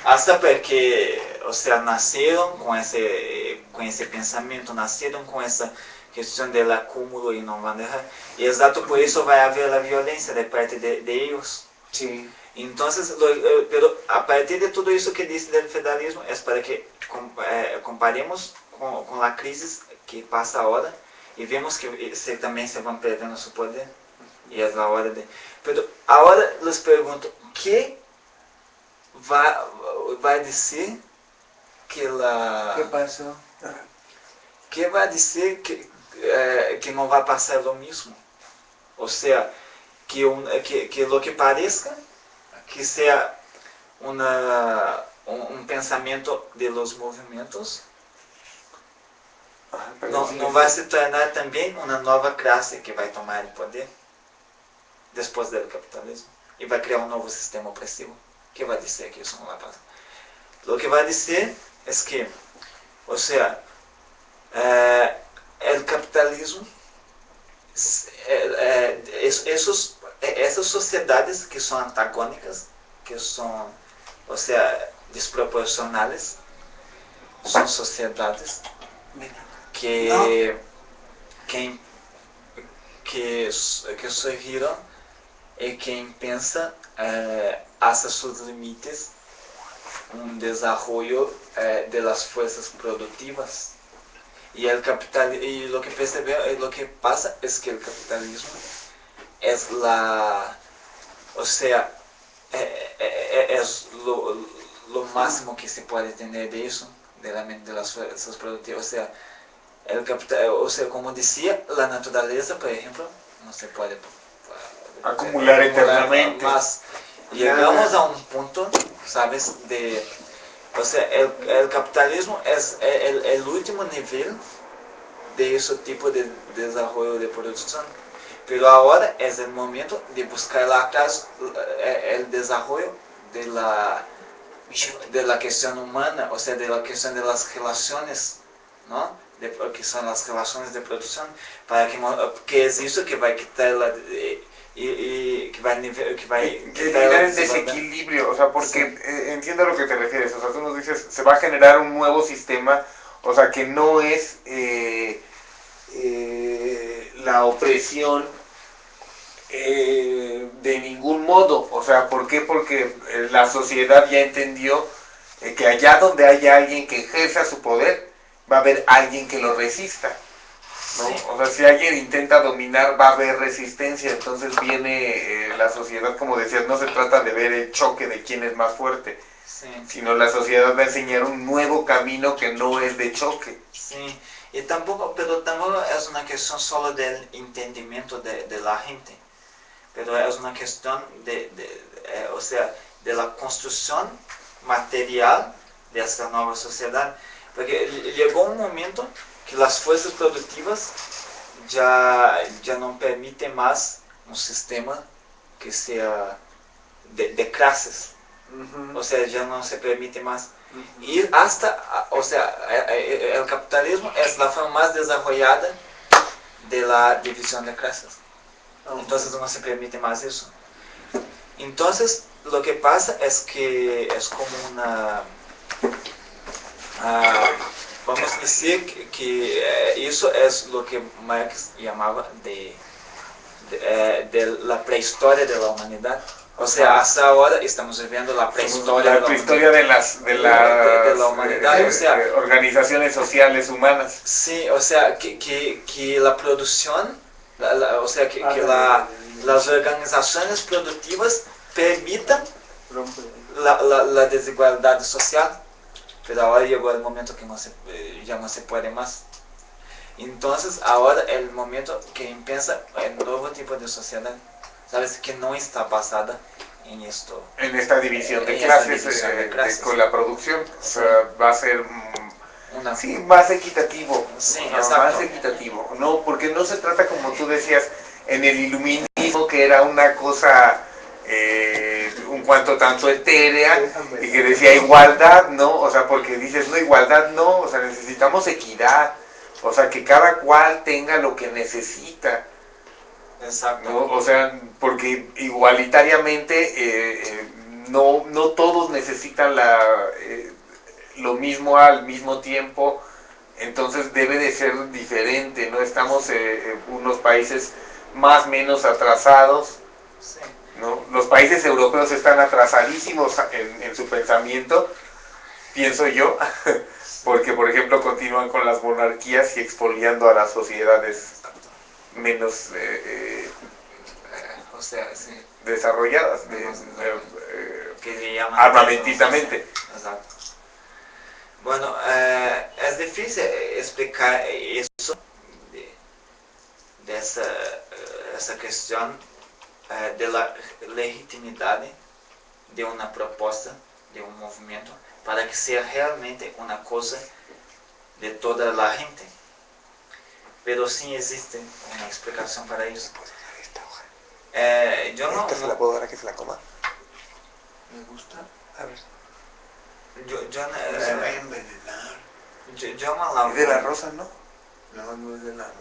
Speaker 4: Hasta porque, o sea, nacieron con ese pensamiento, nacieron con esa cuestión del acúmulo y no van a dejar. Y exacto por eso va a haber la violencia de parte de ellos.
Speaker 2: Sí.
Speaker 4: Entonces, pero a partir de todo eso que dice del feudalismo es para que comparemos con la crisis que pasa ahora y vemos que también se van perdiendo su poder y es la hora de... Pero ahora les pregunto, ¿qué va a decir que la...
Speaker 2: ¿Qué pasó?
Speaker 4: ¿Qué va a decir que no va a pasar lo mismo? O sea, que lo que parezca que sea un pensamiento de los movimientos, no va a se tornar también una nueva clase que va a tomar el poder después del capitalismo y va a crear un nuevo sistema opresivo. ¿Qué va a decir que eso no va a pasar? Lo que va a decir es que, o sea, el capitalismo, esas sociedades que son antagónicas, que son, o sea, desproporcionales, son sociedades que surgieron y quien piensa hasta sus límites un desarrollo de las fuerzas productivas. Y lo que lo que pasa es que el capitalismo es o sea, es lo máximo que se puede tener de eso, de la mente de las fuerzas productivas. O sea, como decía, la naturaleza, por ejemplo, no se puede
Speaker 3: acumular eternamente.
Speaker 4: Más. Llegamos a un punto, ¿sabes? O sea, el capitalismo es el último nivel de ese tipo de desarrollo de producción. Pero ahora es el momento de buscar el desarrollo de la cuestión humana, o sea, de la cuestión de las relaciones, ¿no? Que son las relaciones de producción, para que es eso que va a quitar que va a
Speaker 3: eliminar el desequilibrio, o sea, porque sí. Entiendo a lo que te refieres, o sea, tú nos dices, se va a generar un nuevo sistema, o sea, que no es la opresión de ningún modo. O sea, ¿por qué? Porque la sociedad ya entendió que allá donde haya alguien que ejerza su poder, va a haber alguien que lo resista, ¿no? Sí. O sea, si alguien intenta dominar, va a haber resistencia. Entonces viene la sociedad, como decías, no se trata de ver el choque de quién es más fuerte, sí, sino la sociedad va a enseñar un nuevo camino que no es de choque.
Speaker 4: Sí, y tampoco, pero tampoco es una cuestión solo del entendimiento de la gente, pero es una cuestión o sea, de la construcción material de esta nueva sociedad, porque llegó un momento que las fuerzas productivas ya no permiten más un sistema que sea de clases, o sea, ya no se permite más ir hasta, o sea, el capitalismo es la forma más desarrollada de la división de clases, entonces no se permite más eso. Entonces, lo que pasa es que es como una, vamos a decir que eso es lo que Marx llamaba de la prehistoria de la humanidad. O sea, hasta ahora estamos viviendo la prehistoria,
Speaker 3: de la
Speaker 4: humanidad, o sea,
Speaker 3: organizaciones sociales humanas.
Speaker 4: Sí, o sea, que la producción, o sea, que las organizaciones productivas permitan la desigualdad social, pero ahora llegó el momento que ya no se puede más. Entonces, ahora el momento que empieza el nuevo tipo de sociedad, ¿sabes? Que no está basada en esto.
Speaker 3: En esta división de clases, con la producción. Sí. O sea, va a ser más equitativo.
Speaker 4: Sí,
Speaker 3: más equitativo. No, porque no se trata, como tú decías, en el iluminismo, que era una cosa un cuanto tanto etérea, y que decía igualdad, ¿no? O sea, porque dices, no, igualdad no, o sea, necesitamos equidad. O sea, que cada cual tenga lo que necesita.
Speaker 4: Exacto.
Speaker 3: ¿No? O sea, porque igualitariamente no todos necesitan lo mismo al mismo tiempo, entonces debe de ser diferente, ¿no? Estamos unos países más o menos atrasados,
Speaker 4: sí,
Speaker 3: ¿no? Los países europeos están atrasadísimos en su pensamiento, pienso yo, porque por ejemplo continúan con las monarquías y expoliando a las sociedades menos
Speaker 4: o sea, sí,
Speaker 3: desarrolladas,
Speaker 4: que
Speaker 3: armamentistamente.
Speaker 4: Exacto. Bueno, es difícil explicar eso de esa cuestión de la legitimidad de una propuesta, de un movimiento, para que sea realmente una cosa de toda la gente. Pero sí existe una explicación para eso. Yo no...
Speaker 3: ¿Esta se la puedo dar a que se la coma?
Speaker 2: Me gusta.
Speaker 3: A ver.
Speaker 4: Yo no...
Speaker 2: se va a envenenar.
Speaker 4: Yo no la voy...
Speaker 3: ¿Es de la rosa, no?
Speaker 2: No, no es de la rosa.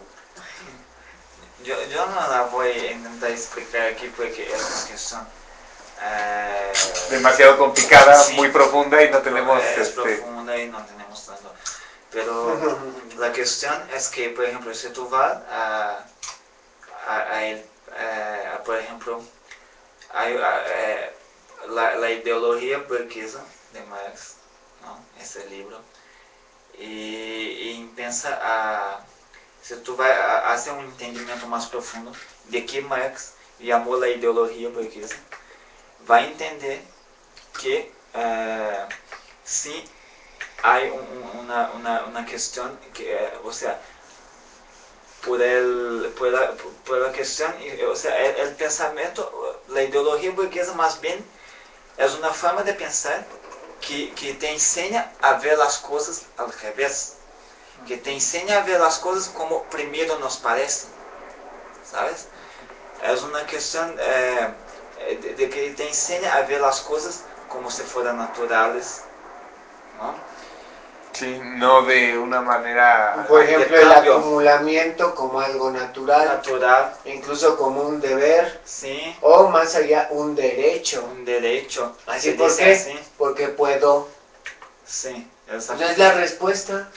Speaker 4: Yo no la voy a intentar explicar aquí porque es una cuestión
Speaker 3: demasiado complicada,
Speaker 4: sí,
Speaker 3: muy profunda y no tenemos...
Speaker 4: Es profunda y no tenemos tanto. Pero la cuestión es que, por ejemplo, si tú vas por ejemplo, la ideología burguesa de Marx, ¿no? Ese libro, y piensa si tú vas a hacer un entendimiento más profundo de que Marx llamó la ideología burguesa, va a entender que sí hay una cuestión que, o sea, por la cuestión, o sea, el pensamiento, la ideología burguesa más bien es una forma de pensar que te enseña a ver las cosas al revés, que te enseña a ver las cosas como primero nos parecen, ¿sabes? Es una cuestión de que te enseña a ver las cosas como si fueran naturales, ¿no?
Speaker 3: Sí, no de una manera...
Speaker 2: Por ejemplo, el acumulamiento como algo natural, incluso como un deber,
Speaker 4: sí,
Speaker 2: o más allá, un derecho.
Speaker 4: Un derecho.
Speaker 2: ¿Así por qué?
Speaker 4: Así.
Speaker 2: Porque puedo.
Speaker 4: Sí,
Speaker 2: exacto. ¿No es la respuesta?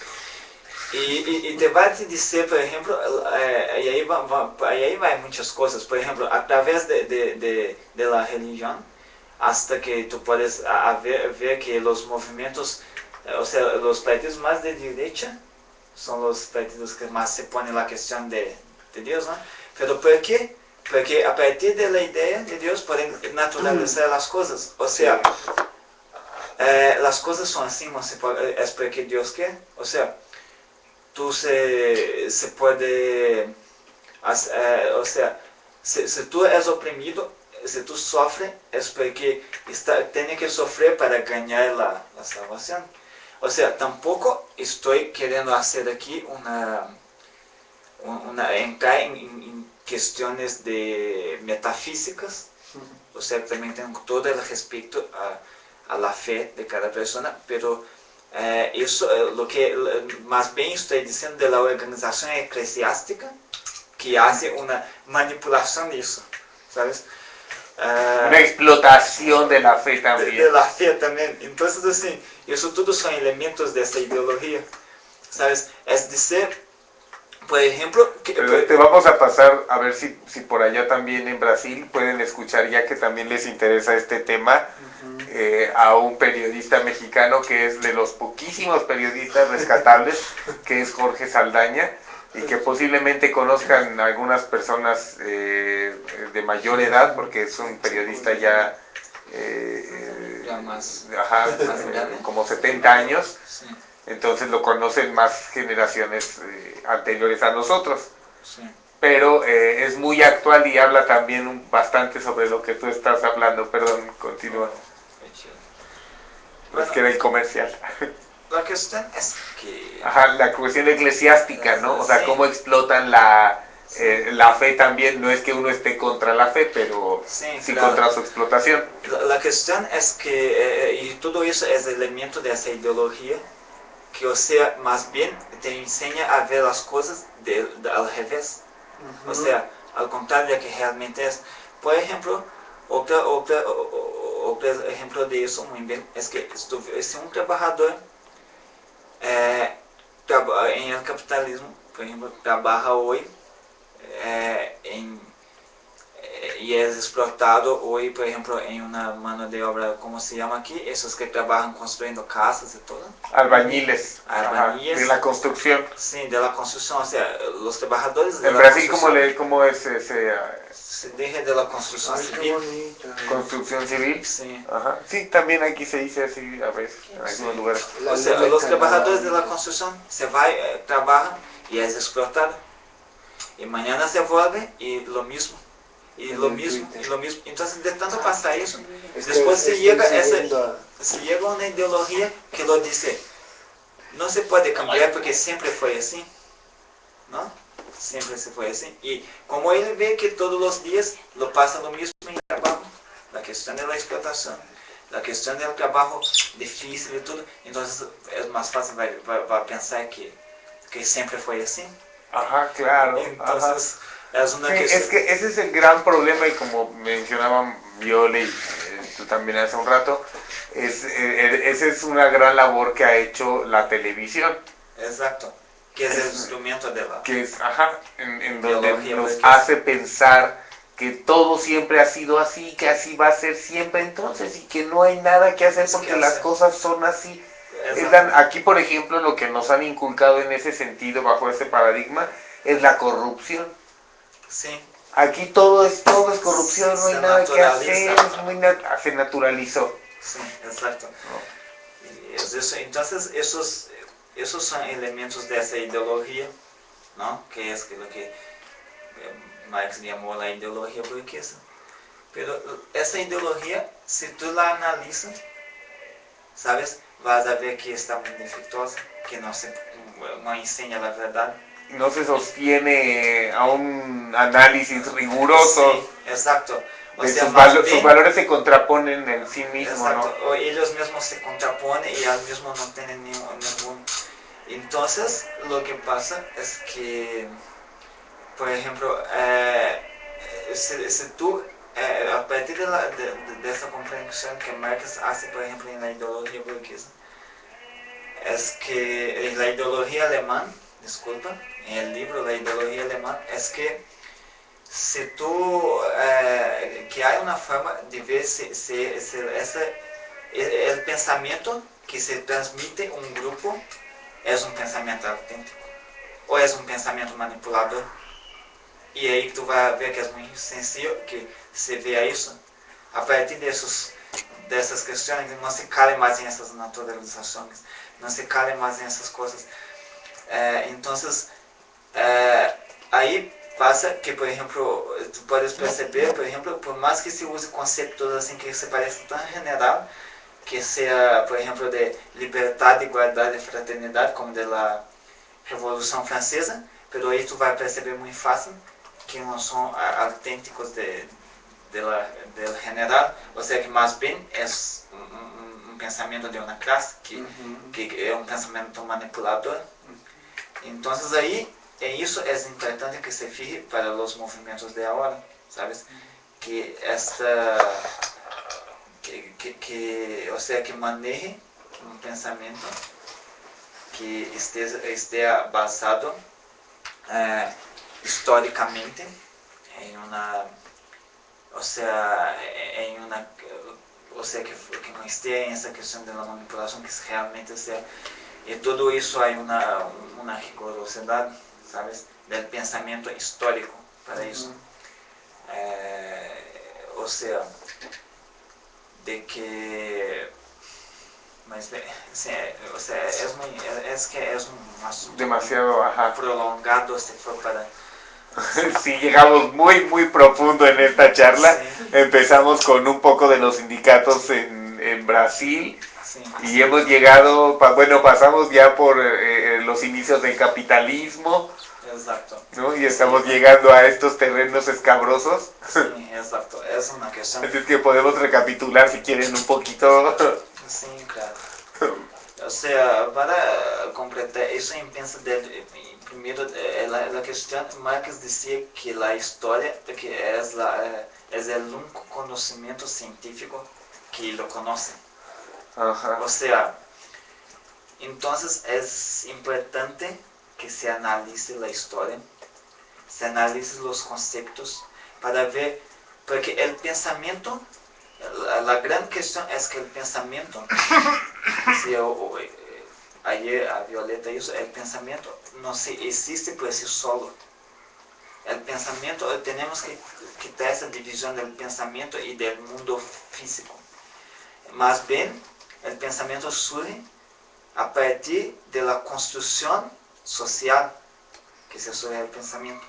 Speaker 4: Y te va a decir, por ejemplo, y ahí va muchas cosas, por ejemplo, a través de la religión, hasta que tú puedes ver que los movimientos, o sea, los partidos más de derecha son los partidos que más se ponen la cuestión de Dios, ¿no? Pero ¿por qué? Porque a partir de la idea de Dios pueden naturalizar las cosas, o sea, las cosas son así, no se puede, es porque Dios quiere, o sea, tú se puede, o sea, si tú eres oprimido, si tú sufres, es porque tiene que sufrir para ganar la salvación. O sea, tampoco estoy queriendo hacer aquí entrar en cuestiones de metafísicas, o sea, también tengo todo el respeto a la fe de cada persona, pero eso lo que más bien estoy diciendo de la organización eclesiástica que hace una manipulación de eso, ¿sabes?
Speaker 3: Una explotación de la fe también.
Speaker 4: De la fe también. Entonces, así, eso todos son elementos de esa ideología, ¿sabes? Es decir, por ejemplo...
Speaker 3: Te vamos a pasar a ver si por allá también en Brasil pueden escuchar, ya que también les interesa este tema, a un periodista mexicano que es de los poquísimos periodistas rescatables, que es Jorge Saldaña, y que posiblemente conozcan algunas personas de mayor edad, porque es un periodista ya
Speaker 4: más
Speaker 3: como 70 años,
Speaker 4: sí.
Speaker 3: Entonces lo conocen más generaciones anteriores a nosotros.
Speaker 4: Sí.
Speaker 3: Pero es muy actual y habla también bastante sobre lo que tú estás hablando. Perdón, continúa.
Speaker 4: Bueno,
Speaker 3: es que era el comercial.
Speaker 4: La cuestión es que...
Speaker 3: Ajá, la cuestión eclesiástica, ¿no? O sea,
Speaker 4: sí.
Speaker 3: cómo explotan la fe también. No es que uno esté contra la fe, pero sí
Speaker 4: claro.
Speaker 3: contra su explotación.
Speaker 4: La cuestión es que, y todo eso es elemento de esa ideología, que o sea, más bien te enseña a ver las cosas al revés. O sea, al contrario de que realmente es. Por ejemplo, otro ejemplo de eso muy bien es que si un trabajador en el capitalismo, por ejemplo, trabaja hoy y es explotado hoy, por ejemplo, en una mano de obra, ¿cómo se llama aquí? Esos que trabajan construyendo casas y todo.
Speaker 3: Albañiles.
Speaker 4: Albañiles.
Speaker 3: De la construcción.
Speaker 4: Sí, de la construcción, o sea, los trabajadores de
Speaker 3: en
Speaker 4: la
Speaker 3: Brasil,
Speaker 4: construcción.
Speaker 3: ¿cómo es ese?
Speaker 4: Se deja de la construcción civil.
Speaker 3: Construcción civil.
Speaker 4: Sí.
Speaker 3: Ajá. Sí, también aquí se dice así a veces, en algunos lugares.
Speaker 4: O sea, los trabajadores de la construcción se van, trabajan y es explotado. Y mañana se vuelve y lo mismo. Y lo mismo, y lo mismo. Entonces, de tanto pasa eso, después se llega una ideología que lo dice, no se puede cambiar porque siempre fue así, ¿no? Siempre se fue así. Y como él ve que todos los días lo pasa lo mismo en el trabajo, la cuestión de la explotación, la cuestión del trabajo difícil y todo, entonces es más fácil va a pensar que siempre fue así.
Speaker 3: Ajá, claro.
Speaker 4: Entonces,
Speaker 3: ajá.
Speaker 4: es una
Speaker 3: sí,
Speaker 4: cuestión...
Speaker 3: es que ese es el gran problema y como mencionaban Viole y tú también hace un rato, esa es una gran labor que ha hecho la televisión.
Speaker 4: Exacto. Que es el instrumento de la...
Speaker 3: Que es, ajá, en donde nos
Speaker 4: pues,
Speaker 3: hace pensar que todo siempre ha sido así, que así va a ser siempre entonces y que no hay nada que hacer porque las cosas son así. Aquí, por ejemplo, lo que nos han inculcado en ese sentido, bajo ese paradigma, es la corrupción.
Speaker 4: Sí.
Speaker 3: Aquí todo es corrupción, no hay nada que hacer, se naturalizó.
Speaker 4: Sí, exacto. No. Entonces, esos son elementos de esa ideología, ¿no? Que es lo que Marx llamó la ideología burguesa. Pero esa ideología, si tú la analizas, ¿sabes? Vas a ver que está muy defectuosa, que no enseña la verdad.
Speaker 3: No se sostiene a un análisis riguroso.
Speaker 4: Sí, exacto.
Speaker 3: Sus valores se contraponen en sí mismos,
Speaker 4: exacto.
Speaker 3: ¿no?
Speaker 4: O ellos mismos se contraponen y ellos mismos no tienen ningún... Entonces, lo que pasa es que, por ejemplo, si tú, a partir de esa comprensión que Marx hace, por ejemplo, en la ideología burguesa, es que en la ideología alemana, disculpa, en el libro La ideología alemana, es que si tú, que hay una forma de ver el pensamiento que se transmite un grupo es un pensamiento auténtico o es un pensamiento manipulador. Y ahí tú vas a ver que es muy sencillo que se vea eso. A partir dessas questões, não se cale mais em essas naturalizações, não se cale mais em essas coisas. Então, aí passa que, por exemplo, tu podes perceber, por exemplo, por mais que se use conceitos assim que se parecem tão general, que seja, por exemplo, de liberdade, igualdade e fraternidade, como da Revolução Francesa, pero aí tu vai perceber muito fácil que não são autênticos del general, o sea que más bien es un pensamiento de una clase, que es un pensamiento manipulador. Entonces ahí, en eso es importante que se fije para los movimientos de ahora, ¿sabes? Que o sea, que maneje un pensamiento que esté basado históricamente en una, o sea, que não esteja essa questão da manipulação, que realmente seja, e tudo isso há uma rigorosidade, sabes, do pensamento histórico para isso. O sea, de que, mas, o sea, es que es un asunto
Speaker 3: demasiado, ajá,
Speaker 4: prolongado si fue para...
Speaker 3: Sí, llegamos muy profundo en esta charla. Sí. Empezamos con un poco de los sindicatos en Brasil, sí, y sí, hemos llegado, pasamos ya por los inicios del capitalismo.
Speaker 4: Exacto.
Speaker 3: ¿No? Y estamos llegando a estos terrenos escabrosos.
Speaker 4: Sí, exacto. Es una cuestión.
Speaker 3: Así que podemos recapitular si quieren un poquito.
Speaker 4: Sí, claro. O sea, para completar eso, piensa primero la cuestión, Marx decía que la historia que es el único conocimiento científico que lo conoce.
Speaker 3: Ajá.
Speaker 4: O sea, entonces es importante que se analice la historia, se analice los conceptos para ver, porque el pensamiento, la gran cuestión es que el pensamiento, ayer a Violeta hizo, el pensamiento no se existe por sí solo. El pensamiento, tenemos que quitar esa división del pensamiento y del mundo físico. Más bien, el pensamiento surge a partir de la construcción social que se surge el pensamiento,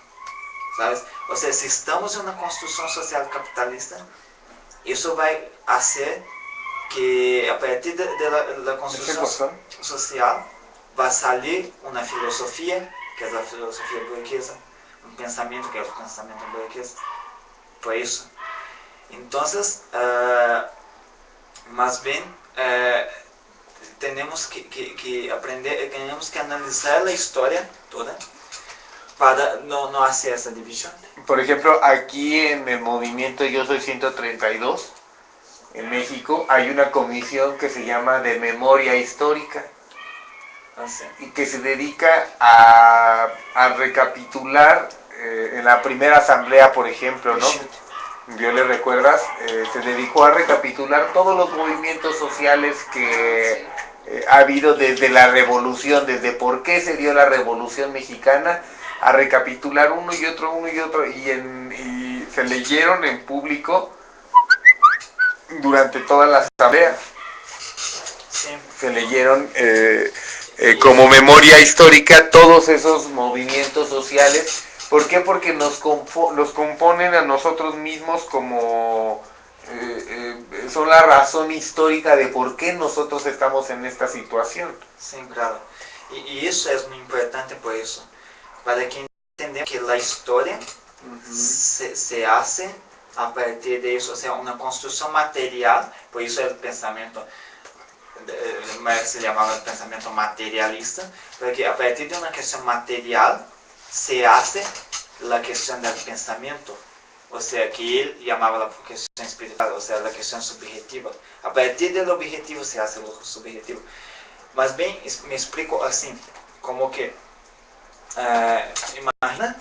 Speaker 4: ¿sabes? O sea, si estamos en una construcción social capitalista, eso va a hacer que a partir de la construcción social va a salir una filosofía, que es la filosofía burguesa, un pensamiento que es el pensamiento burgués, por eso. Entonces, más bien, tenemos que aprender, tenemos que analizar la historia toda para no hacer esa división.
Speaker 3: Por ejemplo, aquí en el movimiento Yo Soy 132, en México, hay una comisión que se llama de memoria histórica, y que se dedica a recapitular en la primera asamblea, por ejemplo, ¿no? Yo le recuerdas, se dedicó a recapitular todos los movimientos sociales que ha habido desde la revolución, desde por qué se dio la revolución mexicana, a recapitular uno y otro, y se leyeron en público durante toda la asamblea.
Speaker 4: Sí.
Speaker 3: Se leyeron como memoria histórica todos esos movimientos sociales. ¿Por qué? Porque nos componen a nosotros mismos como son la razón histórica de por qué nosotros estamos en esta situación.
Speaker 4: Sí, claro. Y eso es muy importante por eso, para que entendamos que la historia se hace a partir de eso, o sea, una construcción material, por eso el pensamiento, Marx se llamaba el pensamiento materialista, porque a partir de una cuestión material se hace la cuestión del pensamiento, o sea, que él llamaba la cuestión espiritual, o sea, la cuestión subjetiva. A partir del objetivo se hace lo subjetivo. Más bien, me explico así, como que imagina,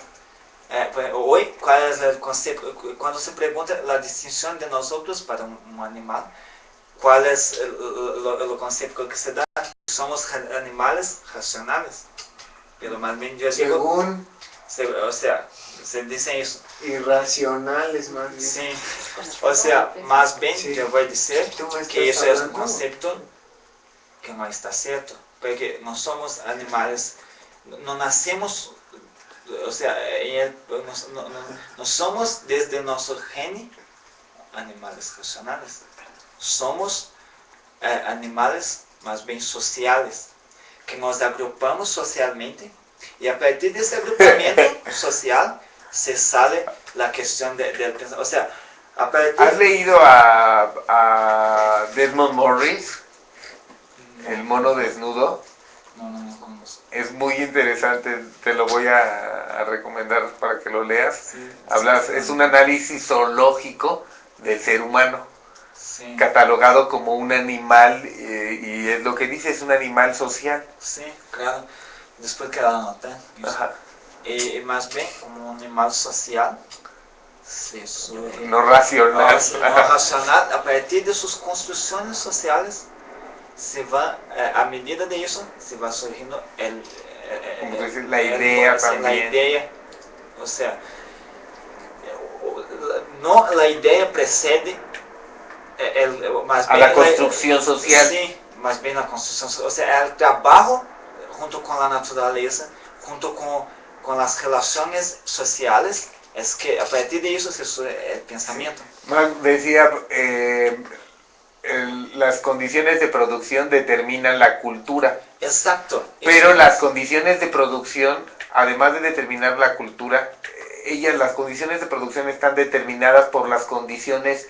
Speaker 4: hoy, ¿cuál es el concepto? Cuando se pregunta la distinción de nosotros para un animal, ¿cuál es el concepto que se da? Somos animales racionales. Pero más bien yo digo, o sea, se dice eso.
Speaker 2: Irracionales, más bien.
Speaker 4: Sí, o sea, más bien
Speaker 2: Sí.
Speaker 4: yo voy a decir que eso es un concepto que no está cierto, porque no somos animales, no nacemos, o sea, no somos desde nuestro gene animales racionales, somos animales más bien sociales, que nos agrupamos socialmente y a partir de ese agrupamiento social se sale la cuestión del pensamiento. O sea, a partir...
Speaker 3: ¿Has leído a Desmond Morris, El mono desnudo?
Speaker 4: No conozco.
Speaker 3: Es muy interesante, te lo voy a recomendar para que lo leas.
Speaker 4: Sí,
Speaker 3: Es un análisis zoológico del ser humano,
Speaker 4: sí,
Speaker 3: catalogado como un animal, y es lo que dice, es un animal social.
Speaker 4: sí, claro. Después que la anoté.
Speaker 3: Ajá.
Speaker 4: Y más bien, como un animal social, se surge.
Speaker 3: No racional.
Speaker 4: No racional, a partir de sus construcciones sociales, se va, a medida de eso, se va surgiendo
Speaker 3: La idea también.
Speaker 4: la idea, o sea, no la idea precede más bien
Speaker 3: a la construcción social.
Speaker 4: Sí, más bien la construcción social, o sea, el trabajo junto con la naturaleza, junto con las relaciones sociales, es que a partir de eso se surge el pensamiento.
Speaker 3: Marx decía, las condiciones de producción determinan la cultura.
Speaker 4: Exacto.
Speaker 3: Pero las condiciones de producción, además de determinar la cultura, las condiciones de producción están determinadas por las condiciones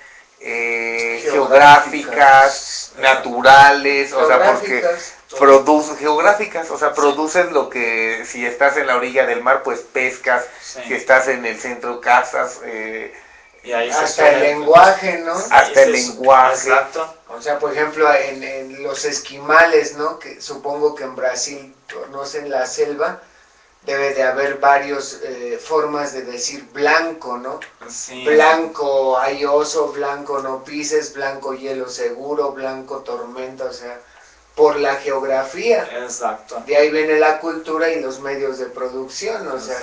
Speaker 3: geográficas, naturales, o sea, porque geográficas, o sea, produces lo que, si estás en la orilla del mar, pues pescas, si estás en el centro, cazas,
Speaker 4: y ahí
Speaker 2: hasta el lenguaje, ¿no?
Speaker 3: Hasta el lenguaje.
Speaker 4: Exacto.
Speaker 2: O sea, por ejemplo, en los esquimales, ¿no? Que supongo que en Brasil conocen la selva, debe de haber varias formas de decir blanco, ¿no?
Speaker 4: Sí.
Speaker 2: Blanco hay oso, blanco no pises, blanco hielo seguro, blanco tormenta, o sea, por la geografía.
Speaker 4: Exacto.
Speaker 2: De ahí viene la cultura y los medios de producción, o sea,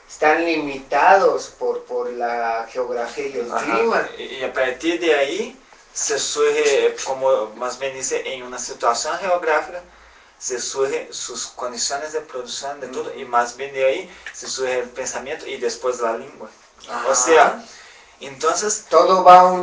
Speaker 2: están limitados por la geografía y el clima.
Speaker 4: Y a partir de ahí se surge, como más bien dice, en una situación geográfica, se surge sus condiciones de producción de todo, y más bien de ahí se surge el pensamiento y después la lengua. O sea, entonces...
Speaker 2: Todo va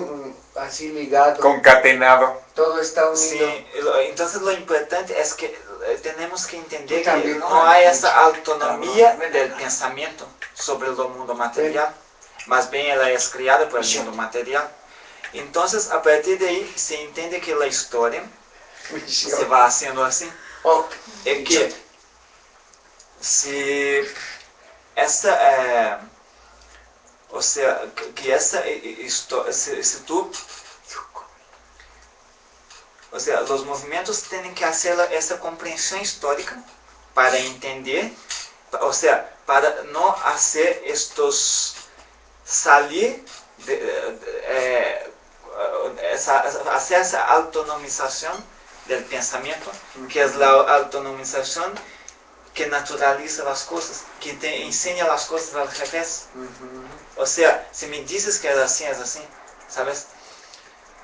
Speaker 2: así ligado.
Speaker 3: Concatenado.
Speaker 2: Todo está unido.
Speaker 4: Sí, entonces lo importante es que tenemos que entender que no hay esa autonomía del pensamiento sobre el mundo material. Más bien ella es criada por el mundo material. Entonces, a partir de ahí, se entiende que la historia se va haciendo así. Es que si esta, o sea, que esta historia, si tú, o sea, los movimientos tienen que hacer esa comprensión histórica para entender, o sea, para no hacer estos salir hacer esa autonomización del pensamiento, que es la autonomización que naturaliza las cosas, que te enseña las cosas al revés. O sea, si me dices que es así, ¿sabes?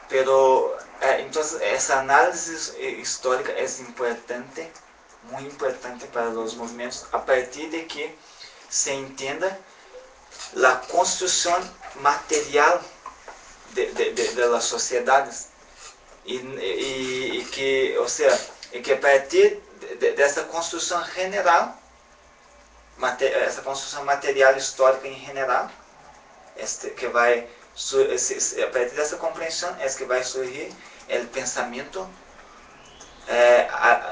Speaker 4: Pero entonces ese análisis histórico es importante, muy importante para los movimientos, a partir de que se entienda la construcción material de las sociedades y que, o sea, y que a partir de essa construção general, essa construção material histórica em geral, que vai, a partir dessa compreensão, é que vai surgir o pensamento,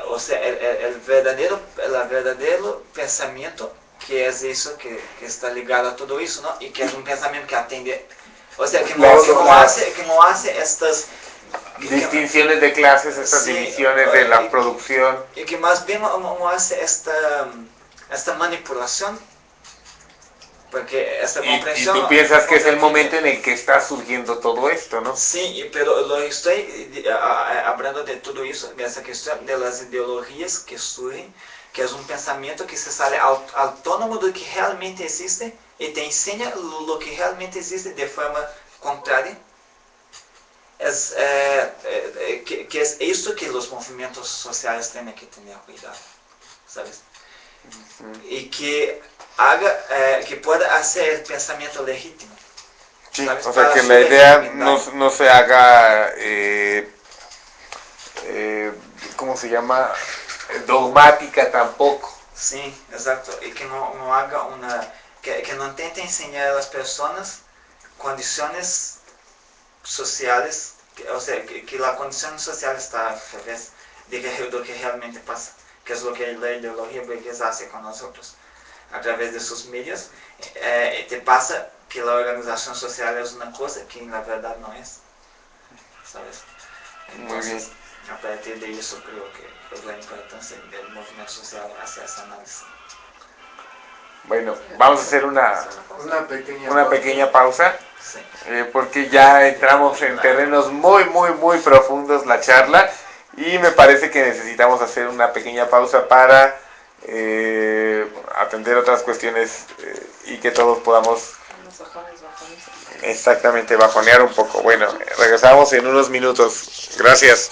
Speaker 4: o sea, el verdadero pensamento, que é isso que está ligado a tudo isso, ¿no? E que é um pensamento que atende, o sea, que no hace estas
Speaker 3: distinciones de clases, estas divisiones de la producción.
Speaker 4: Y que más bien no hace esta manipulación, porque esta
Speaker 3: Y
Speaker 4: comprensión...
Speaker 3: tú piensas que es el momento en el que está surgiendo todo esto, ¿no?
Speaker 4: Sí, pero lo estoy hablando de todo eso, de esa cuestión de las ideologías que surgen, que es un pensamiento que se sale autónomo de lo que realmente existe y te enseña lo que realmente existe de forma contraria. Que es esto que los movimientos sociales tienen que tener cuidado, ¿sabes? Y que que pueda hacer el pensamiento legítimo.
Speaker 3: Sí,
Speaker 4: ¿Sabes?
Speaker 3: o sea
Speaker 4: Para
Speaker 3: que
Speaker 4: su
Speaker 3: la idea
Speaker 4: legitimidad.
Speaker 3: no se haga, ¿cómo se llama? Dogmática tampoco.
Speaker 4: Sí, exacto. Y que no haga que no intente enseñar a las personas condiciones sociales, o sea, que la condición social está al revés de lo que realmente pasa, que es lo que la ideología burguesa hace con nosotros. A través de sus medios, te pasa que la organización social es una cosa que en la verdad no es, ¿sabes? Entonces,
Speaker 3: Muy bien.
Speaker 4: a partir de eso creo que es la importancia del movimiento social hacia ese análisis.
Speaker 3: Bueno, vamos a hacer una pequeña pausa,
Speaker 4: Sí.
Speaker 3: porque ya entramos en terrenos muy profundos la charla y me parece que necesitamos hacer una pequeña pausa para atender otras cuestiones y que todos podamos exactamente bajonear un poco. Bueno, regresamos en unos minutos. Gracias.